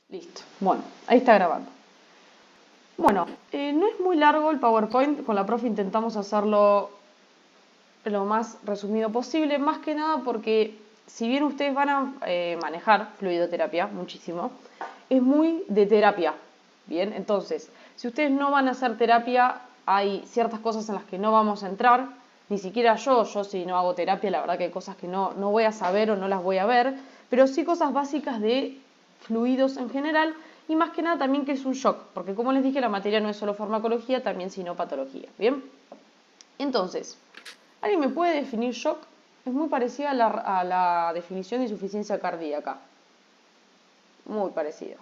Listo. Bueno, ahí está grabando. Bueno, no es muy largo el PowerPoint. Con la profe intentamos hacerlo lo más resumido posible. Más que nada porque si bien ustedes van a manejar fluidoterapia muchísimo, es muy de terapia. Bien, entonces, si ustedes no van a hacer terapia, hay ciertas cosas en las que no vamos a entrar. Ni siquiera yo si no hago terapia, la verdad que hay cosas que no voy a saber o no las voy a ver. Pero sí cosas básicas de fluidos en general y más que nada también que es un shock, porque como les dije, la materia no es solo farmacología, también sino patología. ¿Bien? Entonces, ¿alguien me puede definir shock? Es muy parecida a la definición de insuficiencia cardíaca. Muy parecida.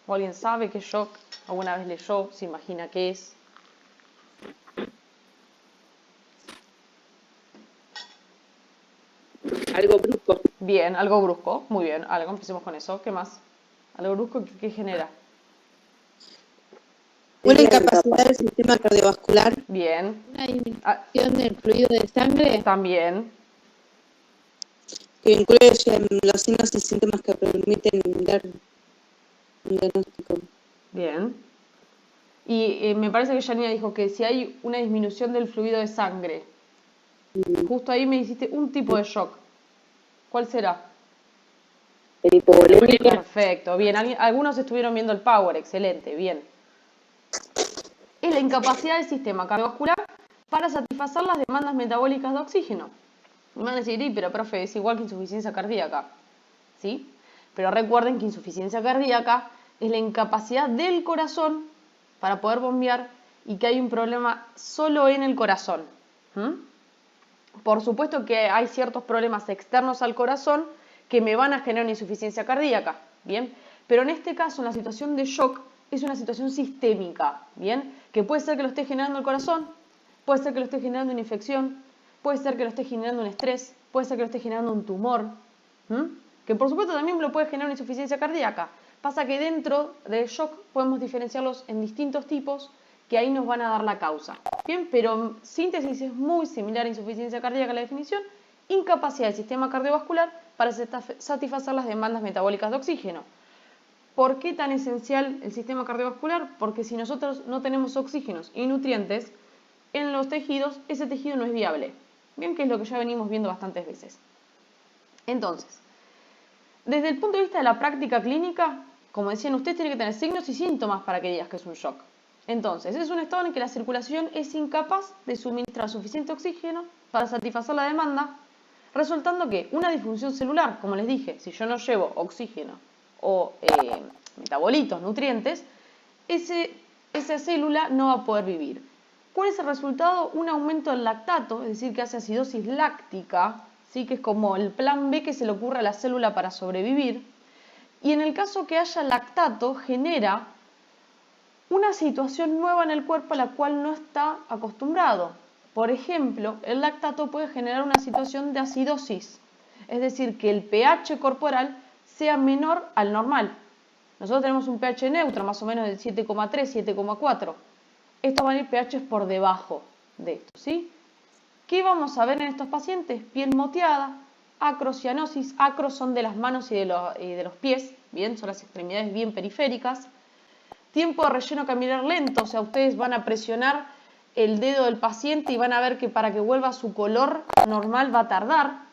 ¿O alguien sabe qué es shock? ¿Alguna vez leyó? ¿Se imagina qué es? Algo brusco. Bien, algo brusco. Muy bien, algo. Empecemos con eso. ¿Qué más? Algo brusco que genera. Una incapacidad del sistema cardiovascular. Bien. Una disminución del fluido de sangre. También. Que incluye los signos y síntomas que permiten dar un diagnóstico. Bien. Y me parece que Janina dijo que si hay una disminución del fluido de sangre, justo ahí me hiciste un tipo de shock. ¿Cuál será? El hipovolémica. Perfecto, bien. Algunos estuvieron viendo el Power, excelente, bien. Es la incapacidad del sistema cardiovascular para satisfacer las demandas metabólicas de oxígeno. Me van a decir, pero profe, es igual que insuficiencia cardíaca. ¿Sí? Pero recuerden que insuficiencia cardíaca es la incapacidad del corazón para poder bombear y que hay un problema solo en el corazón. Por supuesto que hay ciertos problemas externos al corazón que me van a generar una insuficiencia cardíaca, ¿bien? Pero en este caso, en la situación de shock, es una situación sistémica, ¿bien? Que puede ser que lo esté generando el corazón, puede ser que lo esté generando una infección, puede ser que lo esté generando un estrés, puede ser que lo esté generando un tumor, que por supuesto también lo puede generar una insuficiencia cardíaca. Pasa que dentro del shock podemos diferenciarlos en distintos tipos que ahí nos van a dar la causa. Bien, pero síntesis es muy similar a insuficiencia cardíaca la definición, incapacidad del sistema cardiovascular para satisfacer las demandas metabólicas de oxígeno. ¿Por qué tan esencial el sistema cardiovascular? Porque si nosotros no tenemos oxígenos y nutrientes en los tejidos, ese tejido no es viable. Bien, que es lo que ya venimos viendo bastantes veces. Entonces, desde el punto de vista de la práctica clínica, como decían, usted tiene que tener signos y síntomas para que digas que es un shock. Entonces, es un estado en el que la circulación es incapaz de suministrar suficiente oxígeno para satisfacer la demanda, resultando que una disfunción celular, como les dije, si yo no llevo oxígeno o metabolitos, nutrientes, esa célula no va a poder vivir. ¿Cuál es el resultado? Un aumento del lactato, es decir, que hace acidosis láctica, ¿sí? Que es como el plan B que se le ocurre a la célula para sobrevivir. Y en el caso que haya lactato, genera una situación nueva en el cuerpo a la cual no está acostumbrado. Por ejemplo, el lactato puede generar una situación de acidosis, es decir, que el pH corporal sea menor al normal. Nosotros tenemos un pH neutro, más o menos de 7,3, 7,4. Estos van a ir pHs por debajo de esto, ¿sí? ¿Qué vamos a ver en estos pacientes? Piel moteada, acrocianosis. Acros son de las manos y de los pies, bien, son las extremidades bien periféricas. Tiempo de relleno capilar lento, o sea, ustedes van a presionar el dedo del paciente y van a ver que para que vuelva a su color normal va a tardar.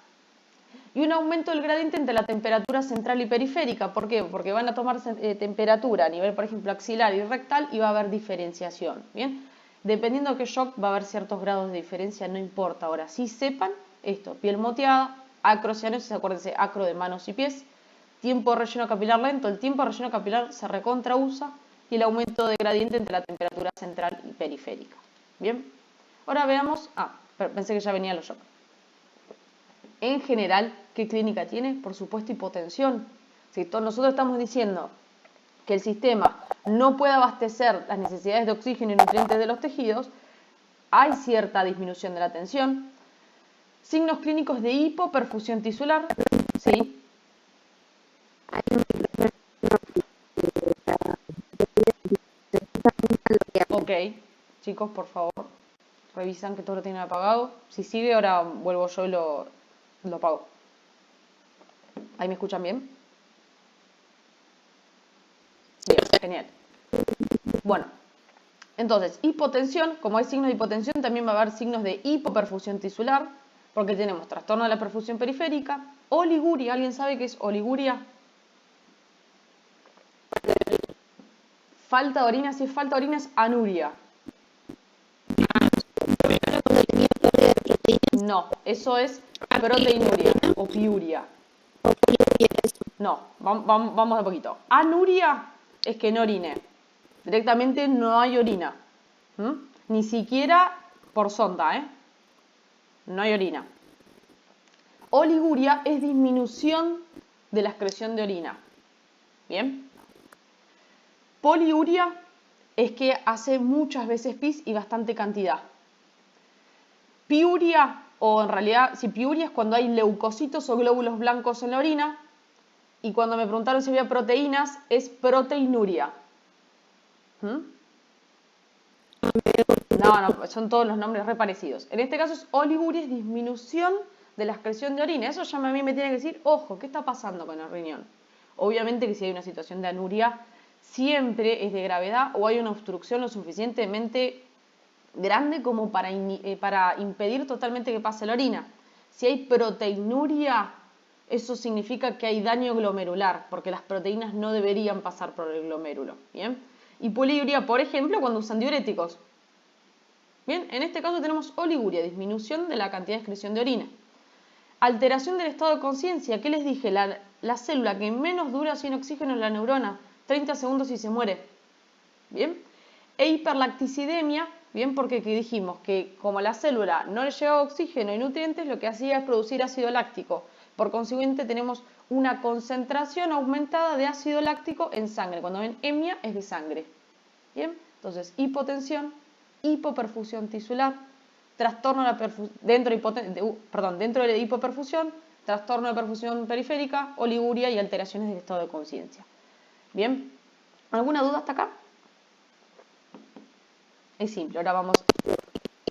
Y un aumento del gradiente entre la temperatura central y periférica. ¿Por qué? Porque van a tomar temperatura a nivel, por ejemplo, axilar y rectal y va a haber diferenciación. ¿Bien? Dependiendo de qué shock va a haber ciertos grados de diferencia, no importa. Ahora, sí sepan esto, piel moteada, acrocianosis, acuérdense, acro de manos y pies, tiempo de relleno capilar lento, el tiempo de relleno capilar se recontrausa y el aumento de gradiente entre la temperatura central y periférica. ¿Bien? Ahora veamos, pensé que ya venían los shocks. En general, ¿qué clínica tiene? Por supuesto, hipotensión. Si nosotros estamos diciendo que el sistema no puede abastecer las necesidades de oxígeno y nutrientes de los tejidos, hay cierta disminución de la tensión. Signos clínicos de hipoperfusión tisular, ¿sí? Ok, chicos, por favor, revisan que todo lo tienen apagado. Si sigue, ahora vuelvo yo y lo apago. ¿Ahí me escuchan bien? Genial. Bueno, entonces, hipotensión, como hay signos de hipotensión, también va a haber signos de hipoperfusión tisular, porque tenemos trastorno de la perfusión periférica, oliguria. ¿Alguien sabe qué es oliguria? Falta de orina. Si es falta de orina es anuria. No, eso es proteinuria o piuria. No, vamos de poquito. Anuria es que no orine. Directamente no hay orina. Ni siquiera por sonda, ¿eh? No hay orina. Oliguria es disminución de la excreción de orina. ¿Bien? Poliuria es que hace muchas veces pis y bastante cantidad. Piuria, o en realidad, si piuria es cuando hay leucocitos o glóbulos blancos en la orina. Y cuando me preguntaron si había proteínas, es proteinuria. No, son todos los nombres re parecidos. En este caso es oliguria, es disminución de la excreción de orina. Eso ya a mí me tiene que decir, ojo, ¿qué está pasando con el riñón? Obviamente que si hay una situación de anuria, siempre es de gravedad o hay una obstrucción lo suficientemente grande como para impedir totalmente que pase la orina. Si hay proteinuria, eso significa que hay daño glomerular, porque las proteínas no deberían pasar por el glomérulo. ¿Bien? Y poliuria, por ejemplo, cuando usan diuréticos. Bien, en este caso tenemos oliguria, disminución de la cantidad de excreción de orina. Alteración del estado de conciencia. ¿Qué les dije? La célula que menos dura sin oxígeno es la neurona. 30 segundos y se muere. ¿Bien? E hiperlacticidemia, ¿bien? Porque dijimos que como la célula no le llegaba oxígeno y nutrientes, lo que hacía es producir ácido láctico. Por consiguiente tenemos una concentración aumentada de ácido láctico en sangre. Cuando ven hemia es de sangre. ¿Bien? Entonces, hipotensión, hipoperfusión tisular, trastorno de la dentro de la hipoperfusión, trastorno de perfusión periférica, oliguria y alteraciones del estado de conciencia. ¿Bien? ¿Alguna duda hasta acá? Es simple, ahora vamos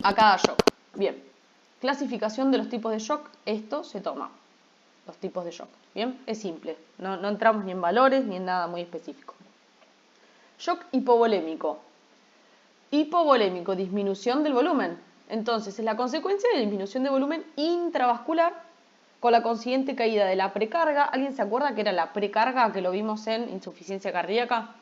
a cada shock. Bien, clasificación de los tipos de shock, esto se toma. Los tipos de shock, ¿bien? Es simple, no entramos ni en valores ni en nada muy específico. Shock hipovolémico. Hipovolémico, disminución del volumen. Entonces, es la consecuencia de disminución de volumen intravascular con la consiguiente caída de la precarga. ¿Alguien se acuerda que era la precarga que lo vimos en insuficiencia cardíaca?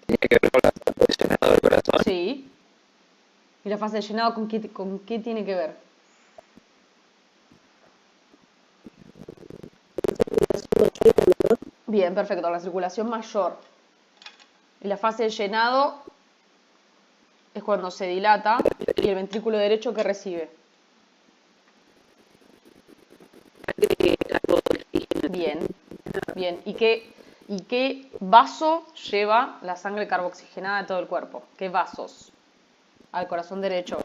¿Tiene que ver con la fase de llenado del corazón? Sí. ¿Y la fase de llenado con qué tiene que ver? Bien, perfecto, la circulación mayor. Y la fase de llenado es cuando se dilata y el ventrículo derecho que recibe. Bien, bien. ¿Y qué vaso lleva la sangre carboxigenada de todo el cuerpo? ¿Qué vasos? Al corazón derecho.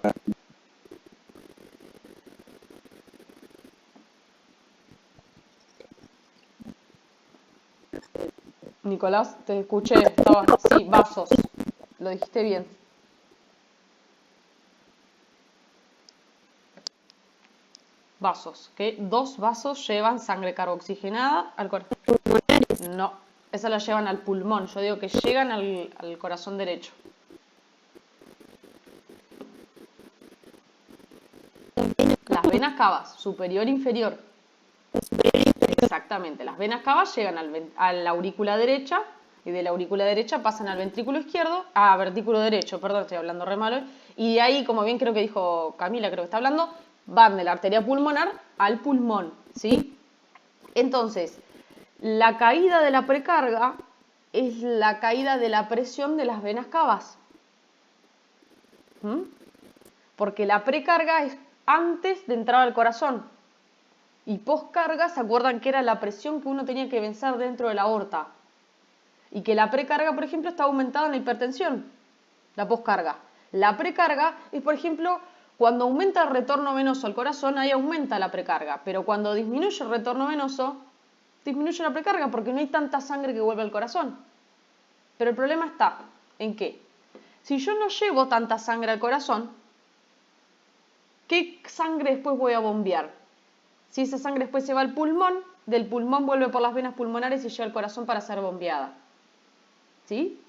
Nicolás, te escuché, sí, vasos. Lo dijiste bien. Vasos, que 2 vasos llevan sangre carboxigenada al corazón. No, esa la llevan al pulmón. Yo digo que llegan al corazón derecho. Las venas cavas, superior e inferior. Exactamente, las venas cavas llegan a la aurícula derecha y de la aurícula derecha pasan al ventrículo izquierdo, ventrículo derecho, perdón, estoy hablando re malo, y de ahí, como bien creo que dijo Camila, creo que está hablando, van de la arteria pulmonar al pulmón, ¿sí? Entonces, la caída de la precarga es la caída de la presión de las venas cavas. Porque la precarga es antes de entrar al corazón. Y poscarga, ¿se acuerdan que era la presión que uno tenía que vencer dentro de la aorta? Y que la precarga, por ejemplo, está aumentada en la hipertensión. La poscarga. La precarga es, por ejemplo, cuando aumenta el retorno venoso al corazón, ahí aumenta la precarga. Pero cuando disminuye el retorno venoso, disminuye la precarga porque no hay tanta sangre que vuelve al corazón. Pero el problema está en que, si yo no llevo tanta sangre al corazón, ¿qué sangre después voy a bombear? Si esa sangre después se va al pulmón, del pulmón vuelve por las venas pulmonares y llega al corazón para ser bombeada. ¿Sí?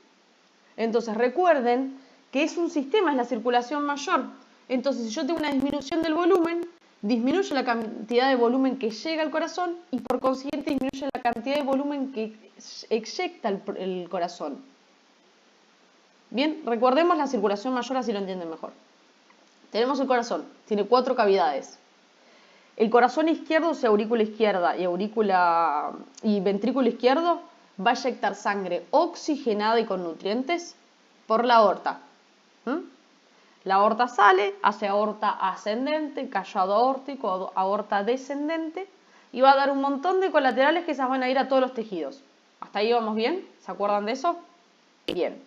Entonces recuerden que es un sistema, es la circulación mayor. Entonces si yo tengo una disminución del volumen, disminuye la cantidad de volumen que llega al corazón y por consiguiente disminuye la cantidad de volumen que eyecta el corazón. Bien, recordemos la circulación mayor, así lo entienden mejor. Tenemos el corazón, tiene 4 cavidades. El corazón izquierdo, o sea, aurícula izquierda y ventrículo izquierdo, va a eyectar sangre oxigenada y con nutrientes por la aorta. La aorta sale, hace aorta ascendente, callado aórtico, aorta descendente, y va a dar un montón de colaterales que esas van a ir a todos los tejidos. ¿Hasta ahí vamos bien? ¿Se acuerdan de eso? Bien.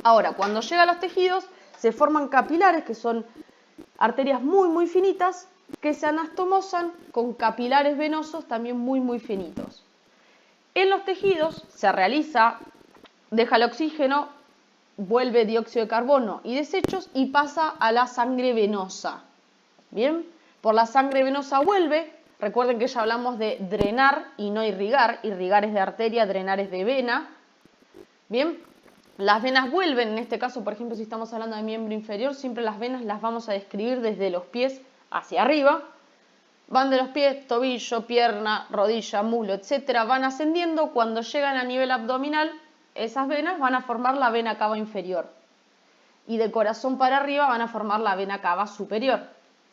Ahora, cuando llega a los tejidos, se forman capilares, que son arterias muy, muy finitas, que se anastomosan con capilares venosos también muy, muy finitos. En los tejidos se realiza, deja el oxígeno, vuelve dióxido de carbono y desechos y pasa a la sangre venosa. Bien, por la sangre venosa vuelve, recuerden que ya hablamos de drenar y no irrigar, irrigar es de arteria, drenar es de vena. Bien, las venas vuelven, en este caso, por ejemplo, si estamos hablando de miembro inferior, siempre las venas las vamos a describir desde los pies hacia arriba. Van de los pies, tobillo, pierna, rodilla, mulo, etc. Van ascendiendo. Cuando llegan a nivel abdominal, esas venas van a formar la vena cava inferior. Y de corazón para arriba van a formar la vena cava superior.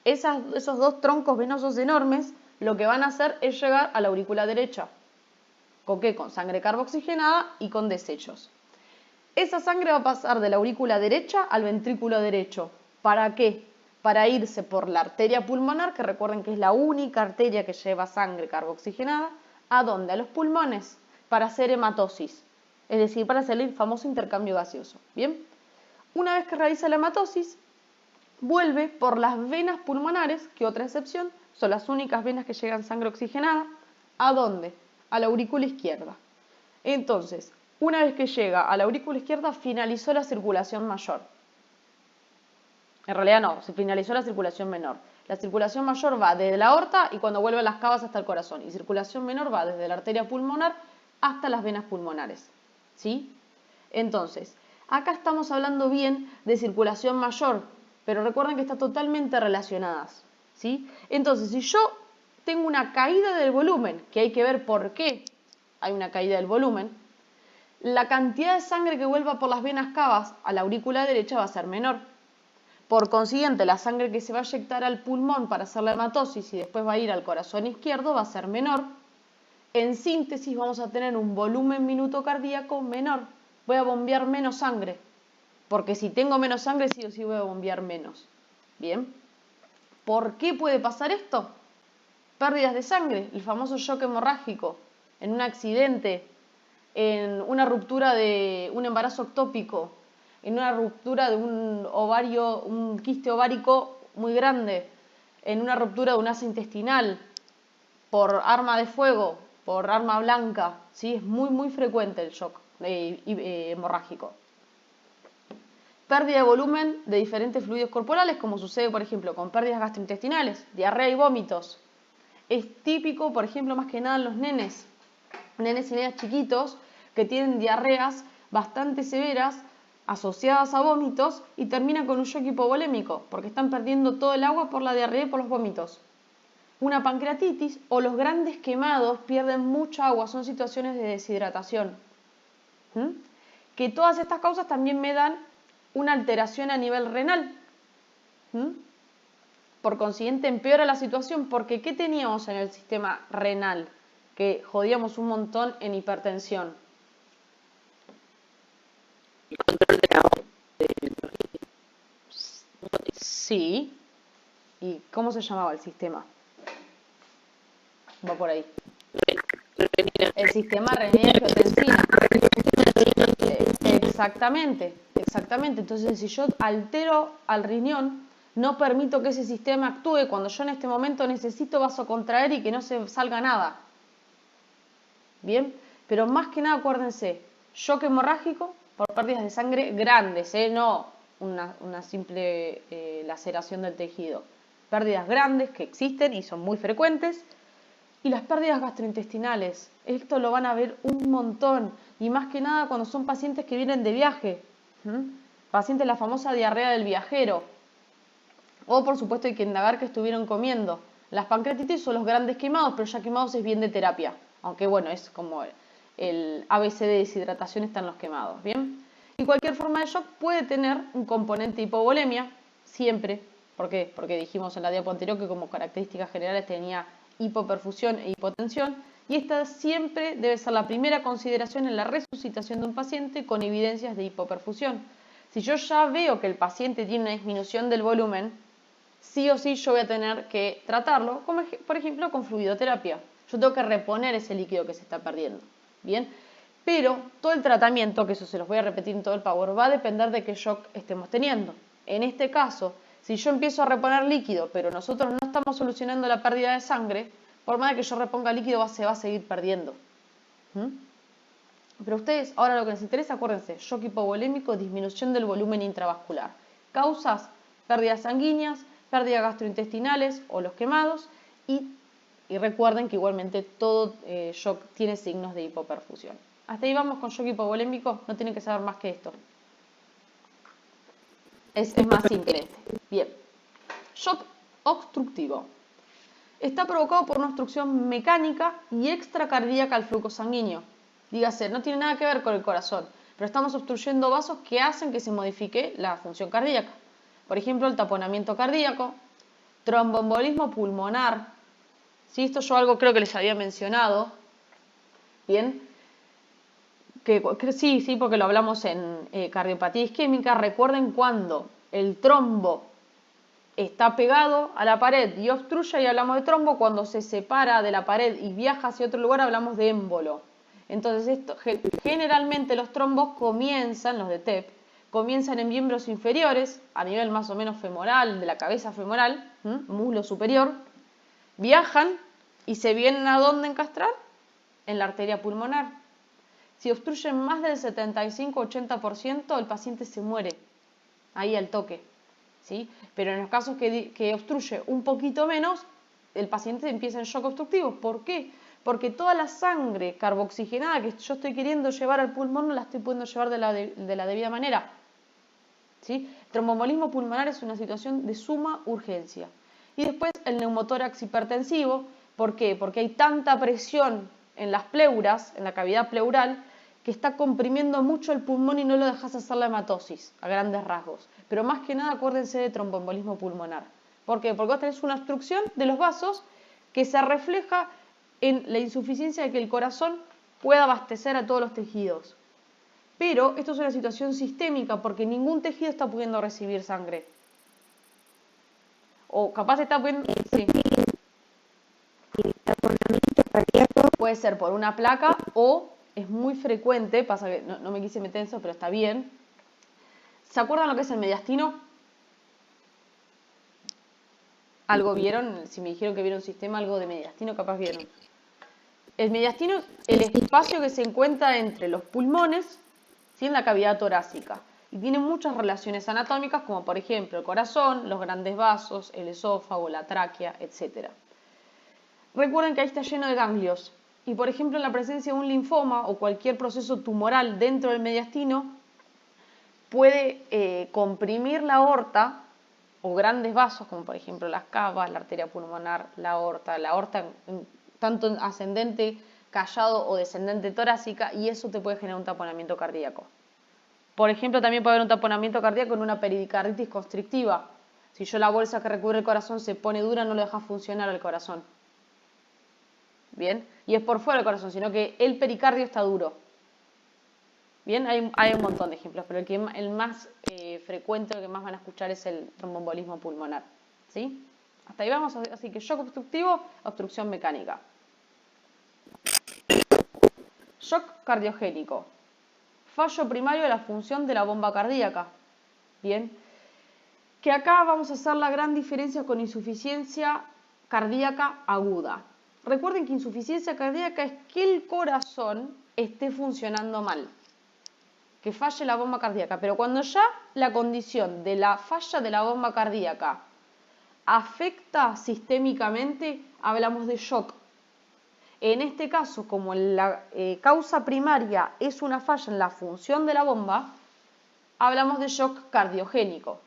Esos 2 troncos venosos enormes lo que van a hacer es llegar a la aurícula derecha. ¿Con qué? Con sangre carboxigenada y con desechos. Esa sangre va a pasar de la aurícula derecha al ventrículo derecho. ¿Para qué? Para irse por la arteria pulmonar, que recuerden que es la única arteria que lleva sangre carboxigenada, ¿a dónde? A los pulmones, para hacer hematosis, es decir, para hacer el famoso intercambio gaseoso. Bien, una vez que realiza la hematosis, vuelve por las venas pulmonares, que otra excepción, son las únicas venas que llegan sangre oxigenada, ¿a dónde? A la aurícula izquierda. Entonces, una vez que llega a la aurícula izquierda, finalizó la circulación mayor. En realidad no, se finalizó la circulación menor. La circulación mayor va desde la aorta y cuando vuelve a las cavas hasta el corazón. Y circulación menor va desde la arteria pulmonar hasta las venas pulmonares. ¿Sí? Entonces, acá estamos hablando bien de circulación mayor, pero recuerden que están totalmente relacionadas. ¿Sí? Entonces, si yo tengo una caída del volumen, que hay que ver por qué hay una caída del volumen, la cantidad de sangre que vuelva por las venas cavas a la aurícula derecha va a ser menor. Por consiguiente, la sangre que se va a eyectar al pulmón para hacer la hematosis y después va a ir al corazón izquierdo va a ser menor. En síntesis, vamos a tener un volumen minuto cardíaco menor. Voy a bombear menos sangre, porque si tengo menos sangre, sí o sí voy a bombear menos. Bien. ¿Por qué puede pasar esto? Pérdidas de sangre, el famoso shock hemorrágico, en un accidente, en una ruptura de un embarazo ectópico, en una ruptura de un ovario, un quiste ovárico muy grande, en una ruptura de un asa intestinal, por arma de fuego, por arma blanca, ¿sí? Es muy, muy frecuente el shock hemorrágico. Pérdida de volumen de diferentes fluidos corporales, como sucede, por ejemplo, con pérdidas gastrointestinales, diarrea y vómitos. Es típico, por ejemplo, más que nada en los nenes y nenas chiquitos que tienen diarreas bastante severas, asociadas a vómitos y terminan con un shock hipovolémico porque están perdiendo todo el agua por la diarrea y por los vómitos. Una pancreatitis o los grandes quemados pierden mucha agua, son situaciones de deshidratación. Que todas estas causas también me dan una alteración a nivel renal. Por consiguiente empeora la situación porque ¿qué teníamos en el sistema renal? Que jodíamos un montón en hipertensión. El control de la Sí. ¿Y cómo se llamaba el sistema? Va por ahí. El sistema renina-angiotensina. Exactamente, exactamente. Entonces, si yo altero al riñón, no permito que ese sistema actúe cuando yo en este momento necesito vasocontraer y que no se salga nada. Bien, pero más que nada acuérdense, shock hemorrágico por pérdidas de sangre grandes, no una simple laceración del tejido. pérdidas grandes que existen y son muy frecuentes, y las pérdidas gastrointestinales. Esto lo van a ver un montón, y más que nada cuando son pacientes que vienen de viaje. Pacientes, la famosa diarrea del viajero. O por supuesto hay que indagar qué estuvieron comiendo. Las pancreatitis son los grandes quemados, pero ya quemados es bien de terapia. Aunque bueno, es como el ABC de deshidratación están los quemados, ¿bien? Y cualquier forma de shock puede tener un componente hipovolemia, siempre. ¿Por qué? Porque dijimos en la diapo anterior que como características generales tenía hipoperfusión e hipotensión. Y esta siempre debe ser la primera consideración en la resucitación de un paciente con evidencias de hipoperfusión. Si yo ya veo que el paciente tiene una disminución del volumen, sí o sí yo voy a tener que tratarlo, como por ejemplo con fluidoterapia. Yo tengo que reponer ese líquido que se está perdiendo. ¿Bien? Pero todo el tratamiento, que eso se los voy a repetir en todo el Power, va a depender de qué shock estemos teniendo. En este caso, si yo empiezo a reponer líquido, pero nosotros no estamos solucionando la pérdida de sangre, por más que yo reponga líquido se va a seguir perdiendo. Pero ustedes, ahora lo que les interesa, acuérdense, shock hipovolémico, disminución del volumen intravascular. Causas, pérdidas sanguíneas, pérdidas gastrointestinales o los quemados, y recuerden que igualmente todo shock tiene signos de hipoperfusión. Hasta ahí vamos con shock hipovolémico, no tienen que saber más que esto. Es más simple este. Bien. Shock obstructivo. Está provocado por una obstrucción mecánica y extracardíaca al flujo sanguíneo. Dígase, no tiene nada que ver con el corazón, pero estamos obstruyendo vasos que hacen que se modifique la función cardíaca. Por ejemplo, el taponamiento cardíaco, tromboembolismo pulmonar. ¿Sí? Esto yo algo creo que les había mencionado. Bien. Sí, porque lo hablamos en cardiopatía isquémica. Recuerden cuando el trombo está pegado a la pared y obstruye, y hablamos de trombo. Cuando se separa de la pared y viaja hacia otro lugar, hablamos de émbolo. Entonces, generalmente los trombos comienzan, los de TEP, comienzan en miembros inferiores, a nivel más o menos femoral, de la cabeza femoral, muslo superior, viajan y se vienen a dónde encastrar, en la arteria pulmonar. Si obstruyen más del 75-80%, el paciente se muere, ahí al toque. ¿Sí? Pero en los casos que obstruye un poquito menos, el paciente empieza en shock obstructivo. ¿Por qué? Porque toda la sangre carboxigenada que yo estoy queriendo llevar al pulmón no la estoy pudiendo llevar de la debida manera. ¿Sí? El tromboembolismo pulmonar es una situación de suma urgencia. Y después el neumotórax hipertensivo. ¿Por qué? Porque hay tanta presión en las pleuras, en la cavidad pleural, que está comprimiendo mucho el pulmón y no lo dejas hacer la hematosis, a grandes rasgos. Pero más que nada acuérdense de tromboembolismo pulmonar. ¿Por qué? Porque vos tenés una obstrucción de los vasos que se refleja en la insuficiencia de que el corazón pueda abastecer a todos los tejidos. Pero esto es una situación sistémica porque ningún tejido está pudiendo recibir sangre. O capaz está pudiendo... Sí. El taponamiento cardíaco Puede ser por una placa o es muy frecuente, pasa que no me quise meter en eso, pero está bien. ¿Se acuerdan lo que es el mediastino? ¿Algo vieron? Si me dijeron que vieron un sistema, algo de mediastino, capaz vieron. El mediastino es el espacio que se encuentra entre los pulmones, ¿sí? En la cavidad torácica. Y tiene muchas relaciones anatómicas, como por ejemplo el corazón, los grandes vasos, el esófago, la tráquea, etc. Recuerden que ahí está lleno de ganglios. Y por ejemplo en la presencia de un linfoma o cualquier proceso tumoral dentro del mediastino, puede comprimir la aorta o grandes vasos, como por ejemplo las cavas, la arteria pulmonar, la aorta tanto en ascendente callado o descendente torácica, y eso te puede generar un taponamiento cardíaco. Por ejemplo, también puede haber un taponamiento cardíaco en una pericarditis constrictiva. Si yo la bolsa que recubre el corazón se pone dura, no lo deja funcionar el corazón. Bien, y es por fuera del corazón, sino que el pericardio está duro. Bien, hay un montón de ejemplos, pero el más frecuente, el que más van a escuchar es el tromboembolismo pulmonar. ¿Sí? Hasta ahí vamos, así que shock obstructivo, obstrucción mecánica. Shock cardiogénico. Fallo primario de la función de la bomba cardíaca. Bien, que acá vamos a hacer la gran diferencia con insuficiencia cardíaca aguda. Recuerden que insuficiencia cardíaca es que el corazón esté funcionando mal, que falle la bomba cardíaca, pero cuando ya la condición de la falla de la bomba cardíaca afecta sistémicamente, hablamos de shock. En este caso, como la causa primaria es una falla en la función de la bomba, hablamos de shock cardiogénico.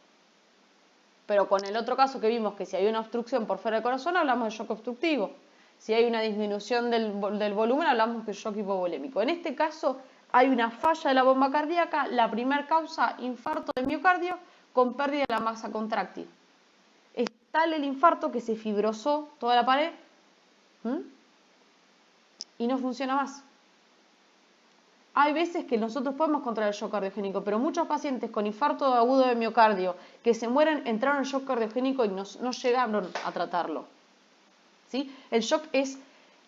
Pero con el otro caso que vimos, que si hay una obstrucción por fuera del corazón, hablamos de shock obstructivo. Si hay una disminución del volumen, hablamos de shock hipovolémico. En este caso, hay una falla de la bomba cardíaca, la primera causa, infarto de miocardio con pérdida de la masa contráctil. Es tal el infarto que se fibrosó toda la pared y no funciona más. Hay veces que nosotros podemos controlar el shock cardiogénico, pero muchos pacientes con infarto agudo de miocardio que se mueren entraron en shock cardiogénico y no llegaron a tratarlo. ¿Sí? El shock es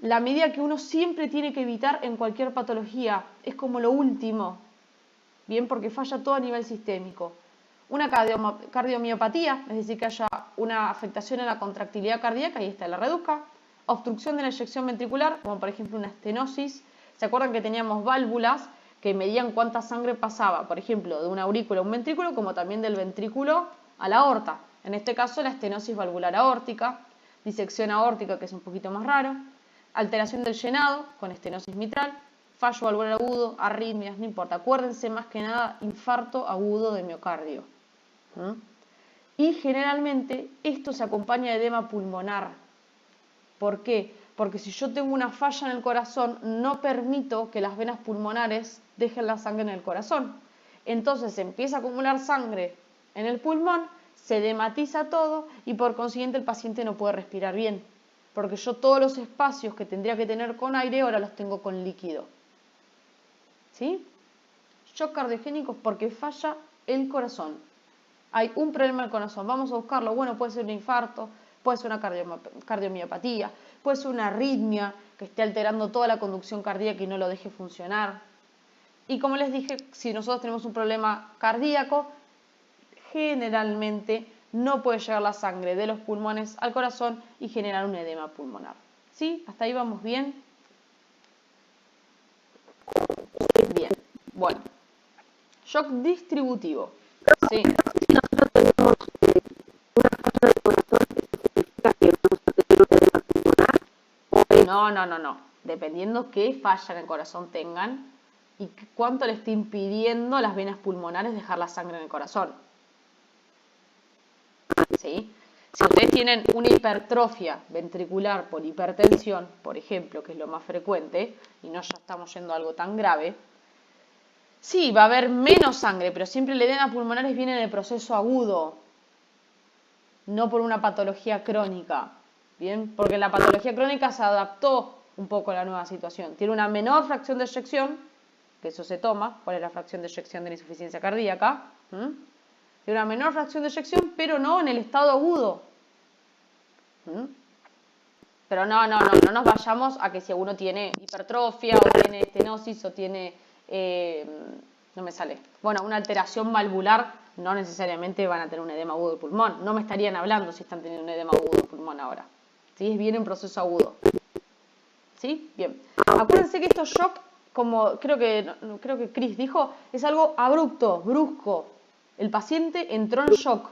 la medida que uno siempre tiene que evitar en cualquier patología. Es como lo último, ¿bien? Porque falla todo a nivel sistémico. Una cardiomiopatía, es decir, que haya una afectación en la contractilidad cardíaca, y esta la reduzca. Obstrucción de la eyección ventricular, como por ejemplo una estenosis. ¿Se acuerdan que teníamos válvulas que medían cuánta sangre pasaba, por ejemplo, de una aurícula a un ventrículo, como también del ventrículo a la aorta? En este caso, la estenosis valvular aórtica, disección aórtica, que es un poquito más raro, alteración del llenado con estenosis mitral, fallo valvular agudo, arritmias, no importa. Acuérdense más que nada, infarto agudo de miocardio. Y generalmente esto se acompaña de edema pulmonar. ¿Por qué? Porque si yo tengo una falla en el corazón, no permito que las venas pulmonares dejen la sangre en el corazón. Entonces se empieza a acumular sangre en el pulmón, se edematiza todo y por consiguiente el paciente no puede respirar bien. Porque yo todos los espacios que tendría que tener con aire ahora los tengo con líquido. ¿Sí? Shock cardiogénico porque falla el corazón. Hay un problema en el corazón, vamos a buscarlo. Bueno, puede ser un infarto, puede ser una cardiomiopatía, puede ser una arritmia que esté alterando toda la conducción cardíaca y no lo deje funcionar. Y como les dije, si nosotros tenemos un problema cardíaco, generalmente no puede llegar la sangre de los pulmones al corazón y generar un edema pulmonar. ¿Sí? ¿Hasta ahí vamos bien? Bien. Bueno. Shock distributivo. Sí. No. Dependiendo qué falla en el corazón tengan y cuánto le esté impidiendo a las venas pulmonares dejar la sangre en el corazón. ¿Sí? Si ustedes tienen una hipertrofia ventricular por hipertensión, por ejemplo, que es lo más frecuente, y no ya estamos yendo a algo tan grave, sí, va a haber menos sangre, pero siempre el edema pulmonar viene en el proceso agudo, no por una patología crónica. Bien, porque la patología crónica se adaptó un poco a la nueva situación. Tiene una menor fracción de eyección, que eso se toma. ¿Cuál es la fracción de eyección de la insuficiencia cardíaca? Tiene una menor fracción de eyección, pero no en el estado agudo. Pero no nos vayamos a que si uno tiene hipertrofia o tiene estenosis o tiene, no me sale, bueno, una alteración valvular, no necesariamente van a tener un edema agudo del pulmón. No me estarían hablando si están teniendo un edema agudo del pulmón ahora. ¿Sí? Es bien en proceso agudo. ¿Sí? Bien. Acuérdense que estos shock, como creo que Chris dijo, es algo abrupto, brusco. El paciente entró en shock.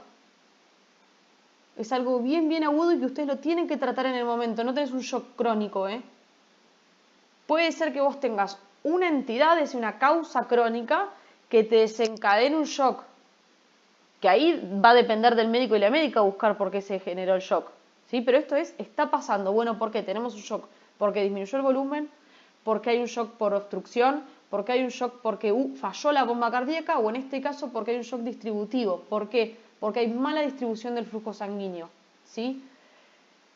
Es algo bien agudo y que ustedes lo tienen que tratar en el momento. No tenés un shock crónico, ¿eh? Puede ser que vos tengas una entidad, es una causa crónica, que te desencadene un shock. Que ahí va a depender del médico y la médica buscar por qué se generó el shock. ¿Sí? Pero esto está pasando. Bueno, ¿por qué? Tenemos un shock porque disminuyó el volumen, porque hay un shock por obstrucción, porque hay un shock porque falló la bomba cardíaca, o en este caso porque hay un shock distributivo. ¿Por qué? Porque hay mala distribución del flujo sanguíneo. ¿Sí?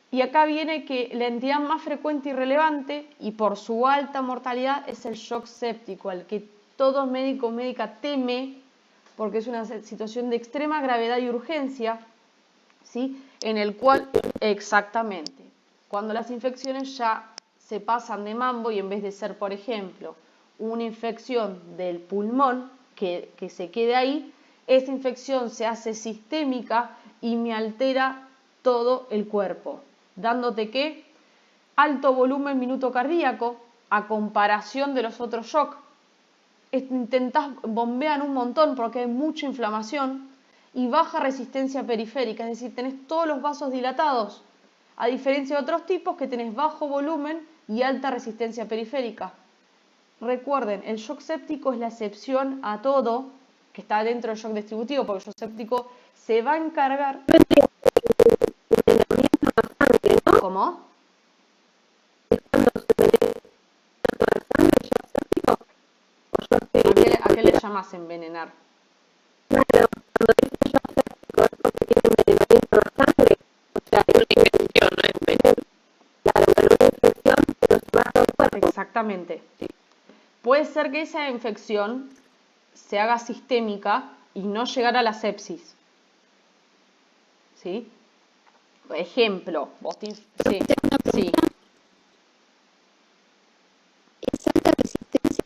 Y acá viene que la entidad más frecuente y relevante, y por su alta mortalidad, es el shock séptico, al que todo médico o médica teme, porque es una situación de extrema gravedad y urgencia, ¿sí? En el cual, exactamente, cuando las infecciones ya se pasan de mambo y en vez de ser, por ejemplo, una infección del pulmón que se quede ahí, esa infección se hace sistémica y me altera todo el cuerpo, dándote que alto volumen minuto cardíaco a comparación de los otros shock. Intentás, bombean un montón porque hay mucha inflamación y baja resistencia periférica, es decir, tenés todos los vasos dilatados, a diferencia de otros tipos que tenés bajo volumen y alta resistencia periférica. Recuerden, el shock séptico es la excepción a todo que está dentro del shock distributivo, porque el shock séptico se va a encargar... ¿Cómo? ¿A qué le llamas envenenar? Exactamente. Puede ser que esa infección se haga sistémica y no llegar a la sepsis. ¿Sí? Ejemplo. Sí, sí. ¿Es alta resistencia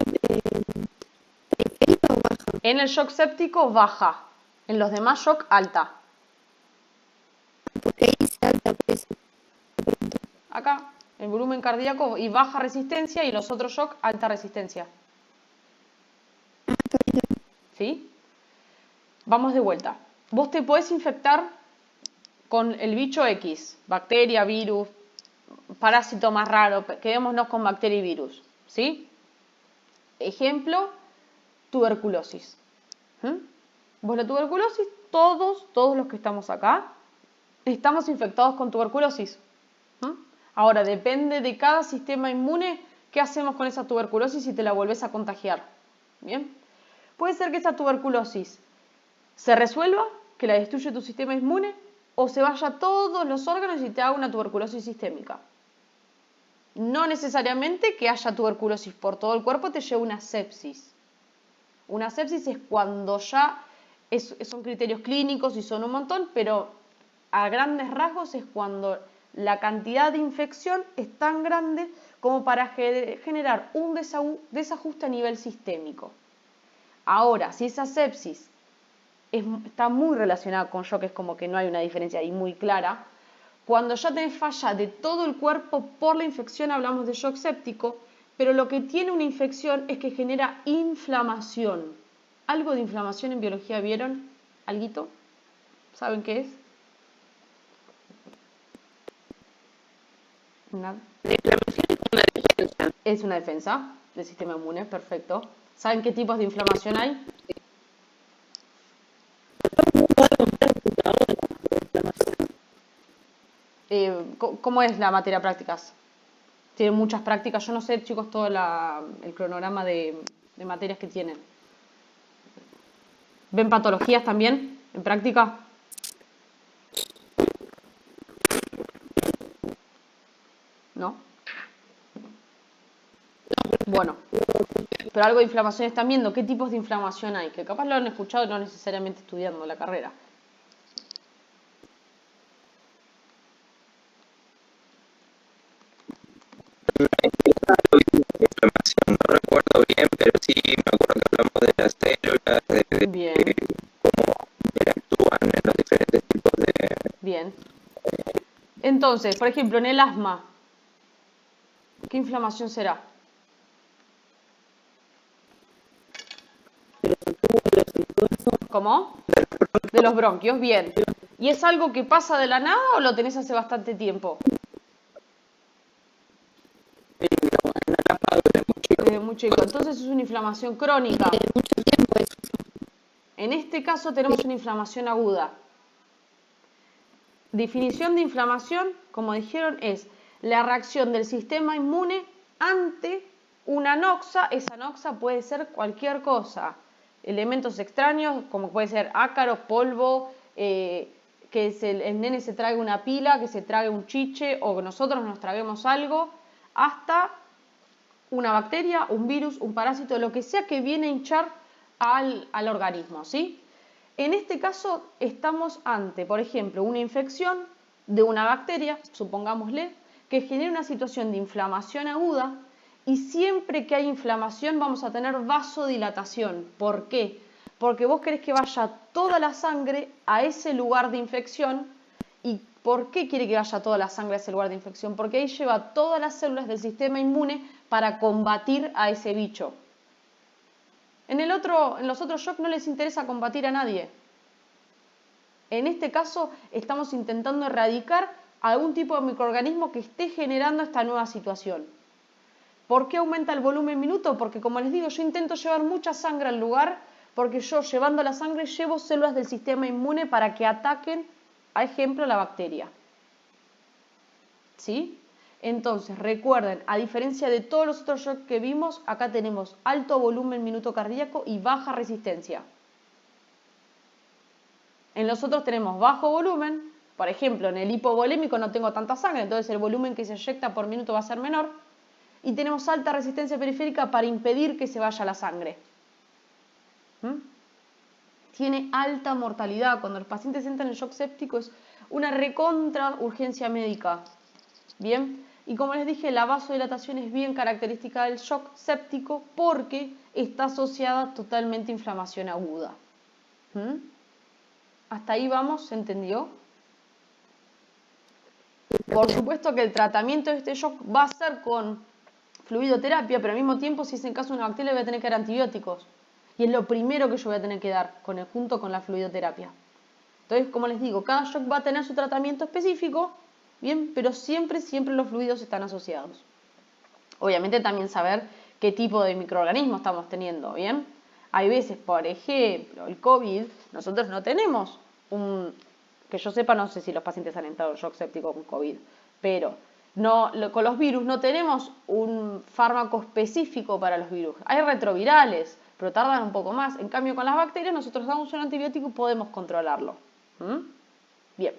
periférica o baja? En el shock séptico baja. En los demás shock alta. Porque ahí dice alta, por eso. Acá, el volumen cardíaco y baja resistencia y los otros shock alta resistencia. ¿Sí? Vamos de vuelta. Vos te podés infectar con el bicho X, bacteria, virus, parásito más raro, quedémonos con bacteria y virus. ¿Sí? Ejemplo, tuberculosis. Vos la tuberculosis, todos los que estamos acá, estamos infectados con tuberculosis. Ahora, depende de cada sistema inmune, qué hacemos con esa tuberculosis si te la volvés a contagiar. ¿Bien? Puede ser que esa tuberculosis se resuelva, que la destruye tu sistema inmune, o se vaya a todos los órganos y te haga una tuberculosis sistémica. No necesariamente que haya tuberculosis por todo el cuerpo te lleve una sepsis. Una sepsis es cuando ya son criterios clínicos y son un montón, pero a grandes rasgos es cuando la cantidad de infección es tan grande como para generar un desajuste a nivel sistémico. Ahora, si esa sepsis está muy relacionada con shock, es como que no hay una diferencia ahí muy clara. Cuando ya tenés falla de todo el cuerpo por la infección, hablamos de shock séptico, pero lo que tiene una infección es que genera inflamación. ¿Algo de inflamación en biología vieron? ¿Alguito? ¿Saben qué es? Nada. La inflamación es una defensa. Es una defensa del sistema inmune, perfecto. ¿Saben qué tipos de inflamación hay? ¿Cómo es la materia prácticas? Tienen muchas prácticas. Yo no sé, chicos, todo el cronograma de materias que tienen. ¿Ven patologías también en práctica? ¿No? Bueno, pero algo de inflamación están viendo. ¿Qué tipos de inflamación hay? Que capaz lo han escuchado no necesariamente estudiando la carrera. Inflamación, no recuerdo bien, pero sí me acuerdo que hablamos de las células, Bien. cómo interactúan en los diferentes tipos de... Bien. Entonces, por ejemplo, en el asma, ¿qué inflamación será? ¿Cómo? De los bronquios, bien. ¿Y es algo que pasa de la nada o lo tenés hace bastante tiempo? Desde muy chico. Entonces es una inflamación crónica. Mucho tiempo eso. En este caso tenemos una inflamación aguda. Definición de inflamación, como dijeron, es la reacción del sistema inmune ante una noxa. Esa noxa puede ser cualquier cosa. Elementos extraños, como puede ser ácaros, polvo, que el nene se trague una pila, que se trague un chiche o que nosotros nos traguemos algo, hasta una bacteria, un virus, un parásito, lo que sea que viene a hinchar al organismo, ¿sí? En este caso estamos ante, por ejemplo, una infección de una bacteria, supongámosle, que genera una situación de inflamación aguda y siempre que hay inflamación vamos a tener vasodilatación. ¿Por qué? Porque vos querés que vaya toda la sangre a ese lugar de infección. ¿Y por qué quiere que vaya toda la sangre a ese lugar de infección? Porque ahí lleva todas las células del sistema inmune para combatir a ese bicho. En los otros shock no les interesa combatir a nadie. En este caso estamos intentando erradicar algún tipo de microorganismo que esté generando esta nueva situación. ¿Por qué aumenta el volumen minuto? Porque como les digo, yo intento llevar mucha sangre al lugar, porque yo llevando la sangre llevo células del sistema inmune para que ataquen, a ejemplo, la bacteria. ¿Sí? Entonces, recuerden, a diferencia de todos los otros shocks que vimos, acá tenemos alto volumen minuto cardíaco y baja resistencia. En los otros tenemos bajo volumen, por ejemplo, en el hipovolémico no tengo tanta sangre, entonces el volumen que se eyecta por minuto va a ser menor. Y tenemos alta resistencia periférica para impedir que se vaya la sangre. Tiene alta mortalidad. Cuando los pacientes entran en shock séptico es una recontra urgencia médica. Bien, y como les dije, la vasodilatación es bien característica del shock séptico porque está asociada totalmente a inflamación aguda. ¿Hasta ahí vamos? ¿Se entendió? Por supuesto que el tratamiento de este shock va a ser con fluidoterapia, pero al mismo tiempo, si es en caso de una bacteria, voy a tener que dar antibióticos. Y es lo primero que yo voy a tener que dar, junto con la fluidoterapia. Entonces, como les digo, cada shock va a tener su tratamiento específico, bien, pero siempre los fluidos están asociados. Obviamente también saber qué tipo de microorganismo estamos teniendo, ¿bien? Hay veces, por ejemplo, el COVID, nosotros no tenemos que yo sepa, no sé si los pacientes han entrado en shock séptico con COVID, pero con los virus no tenemos un fármaco específico para los virus. Hay retrovirales, pero tardan un poco más. En cambio, con las bacterias nosotros damos un antibiótico y podemos controlarlo. Bien.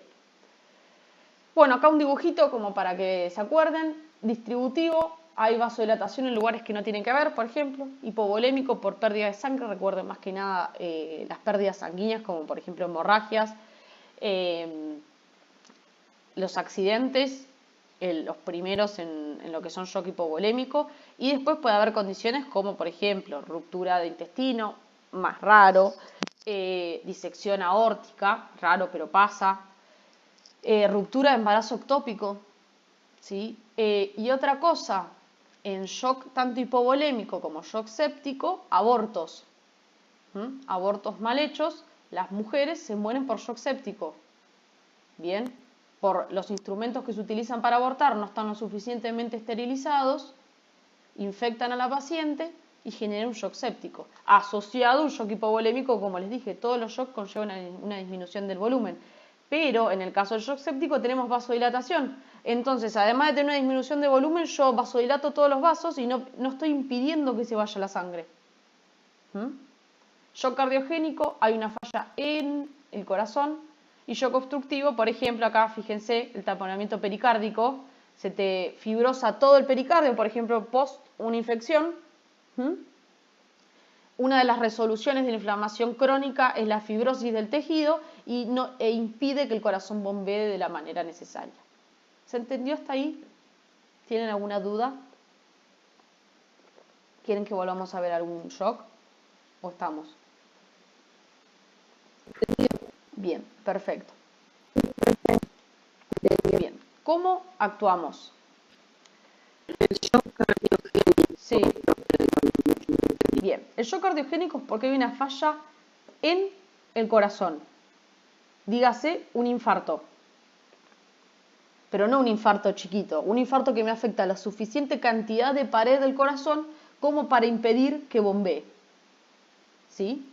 Bueno, acá un dibujito como para que se acuerden. Distributivo, hay vasodilatación en lugares que no tienen que ver, por ejemplo. Hipovolémico por pérdida de sangre, recuerden más que nada las pérdidas sanguíneas, como por ejemplo hemorragias, los accidentes, los primeros en lo que son shock hipovolémico, y después puede haber condiciones como por ejemplo ruptura de intestino, más raro, disección aórtica, raro pero pasa, ruptura de embarazo ectópico, ¿sí? Y otra cosa, en shock tanto hipovolémico como shock séptico, abortos. Abortos mal hechos, las mujeres se mueren por shock séptico. Bien, por los instrumentos que se utilizan para abortar no están lo suficientemente esterilizados, infectan a la paciente y generan un shock séptico. Asociado a un shock hipovolémico, como les dije, todos los shocks conllevan una disminución del volumen. Pero en el caso del shock séptico tenemos vasodilatación. Entonces, además de tener una disminución de volumen, yo vasodilato todos los vasos y no estoy impidiendo que se vaya la sangre. Shock cardiogénico, hay una falla en el corazón. Y shock obstructivo, por ejemplo, acá fíjense el taponamiento pericárdico, se te fibrosa todo el pericardio, por ejemplo, post una infección. Una de las resoluciones de la inflamación crónica es la fibrosis del tejido e impide que el corazón bombee de la manera necesaria. ¿Se entendió hasta ahí? ¿Tienen alguna duda? ¿Quieren que volvamos a ver algún shock? ¿O estamos? Bien, perfecto. Bien, ¿cómo actuamos? El shock cardiogénico. Sí. Bien, el shock cardiogénico es porque hay una falla en el corazón. Dígase un infarto. Pero no un infarto chiquito, un infarto que me afecta la suficiente cantidad de pared del corazón como para impedir que bombee. ¿Sí?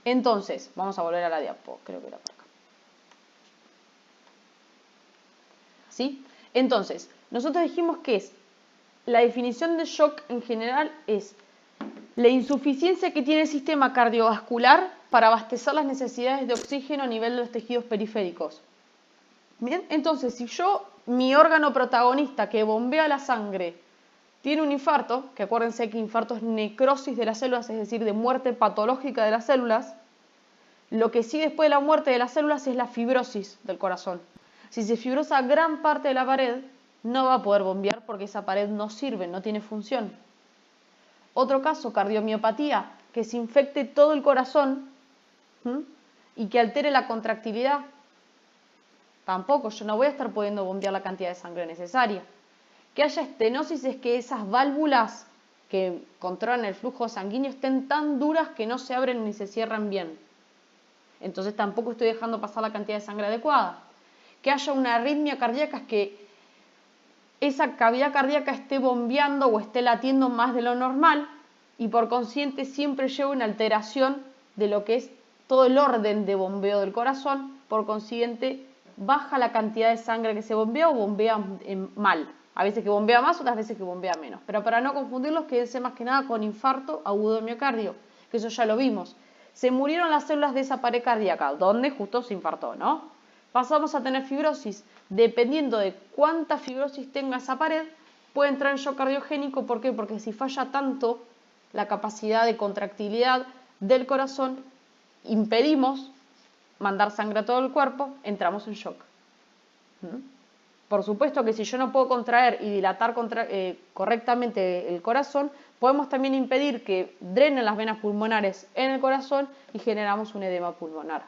Entonces, vamos a volver a la diapo, creo que era por acá. ¿Sí? Entonces, nosotros dijimos que la definición de shock en general es la insuficiencia que tiene el sistema cardiovascular para abastecer las necesidades de oxígeno a nivel de los tejidos periféricos. Bien, entonces, si mi órgano protagonista que bombea la sangre, tiene un infarto, que acuérdense que infarto es necrosis de las células, es decir, de muerte patológica de las células, lo que sigue después de la muerte de las células es la fibrosis del corazón. Si se fibrosa gran parte de la pared, no va a poder bombear porque esa pared no sirve, no tiene función. Otro caso, cardiomiopatía, que se infecte todo el corazón y que altere la contractilidad. Tampoco, yo no voy a estar pudiendo bombear la cantidad de sangre necesaria. Que haya estenosis es que esas válvulas que controlan el flujo sanguíneo estén tan duras que no se abren ni se cierran bien. entonces tampoco estoy dejando pasar la cantidad de sangre adecuada. Que haya una arritmia cardíaca es que esa cavidad cardíaca esté bombeando o esté latiendo más de lo normal y por consiguiente siempre lleva una alteración de lo que es todo el orden de bombeo del corazón, por consiguiente baja la cantidad de sangre que se bombea o bombea mal. A veces que bombea más, otras veces que bombea menos. Pero para no confundirlos, quédense más que nada con infarto agudo de miocardio, que eso ya lo vimos. Se murieron las células de esa pared cardíaca, donde justo se infartó, ¿no? Pasamos a tener fibrosis. Dependiendo de cuánta fibrosis tenga esa pared, puede entrar en shock cardiogénico. ¿Por qué? Porque si falla tanto la capacidad de contractilidad del corazón, impedimos mandar sangre a todo el cuerpo, entramos en shock. Por supuesto que si yo no puedo contraer y dilatar correctamente el corazón, podemos también impedir que drenen las venas pulmonares en el corazón y generamos un edema pulmonar.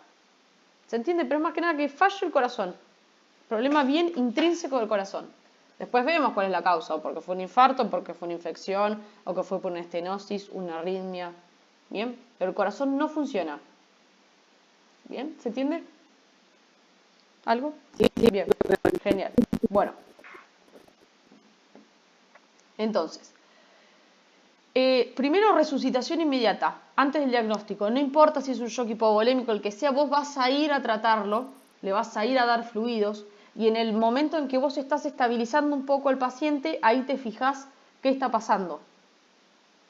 ¿Se entiende? Pero es más que nada que falle el corazón. Problema bien intrínseco del corazón. Después vemos cuál es la causa, o porque fue un infarto, porque fue una infección, o que fue por una estenosis, una arritmia. ¿Bien? Pero el corazón no funciona. ¿Bien? ¿Se entiende? ¿Algo? Sí. Bien, genial. Bueno. Entonces, primero resucitación inmediata, antes del diagnóstico. No importa si es un shock hipovolémico, el que sea, vos vas a ir a tratarlo, le vas a ir a dar fluidos, y en el momento en que vos estás estabilizando un poco al paciente, ahí te fijás qué está pasando.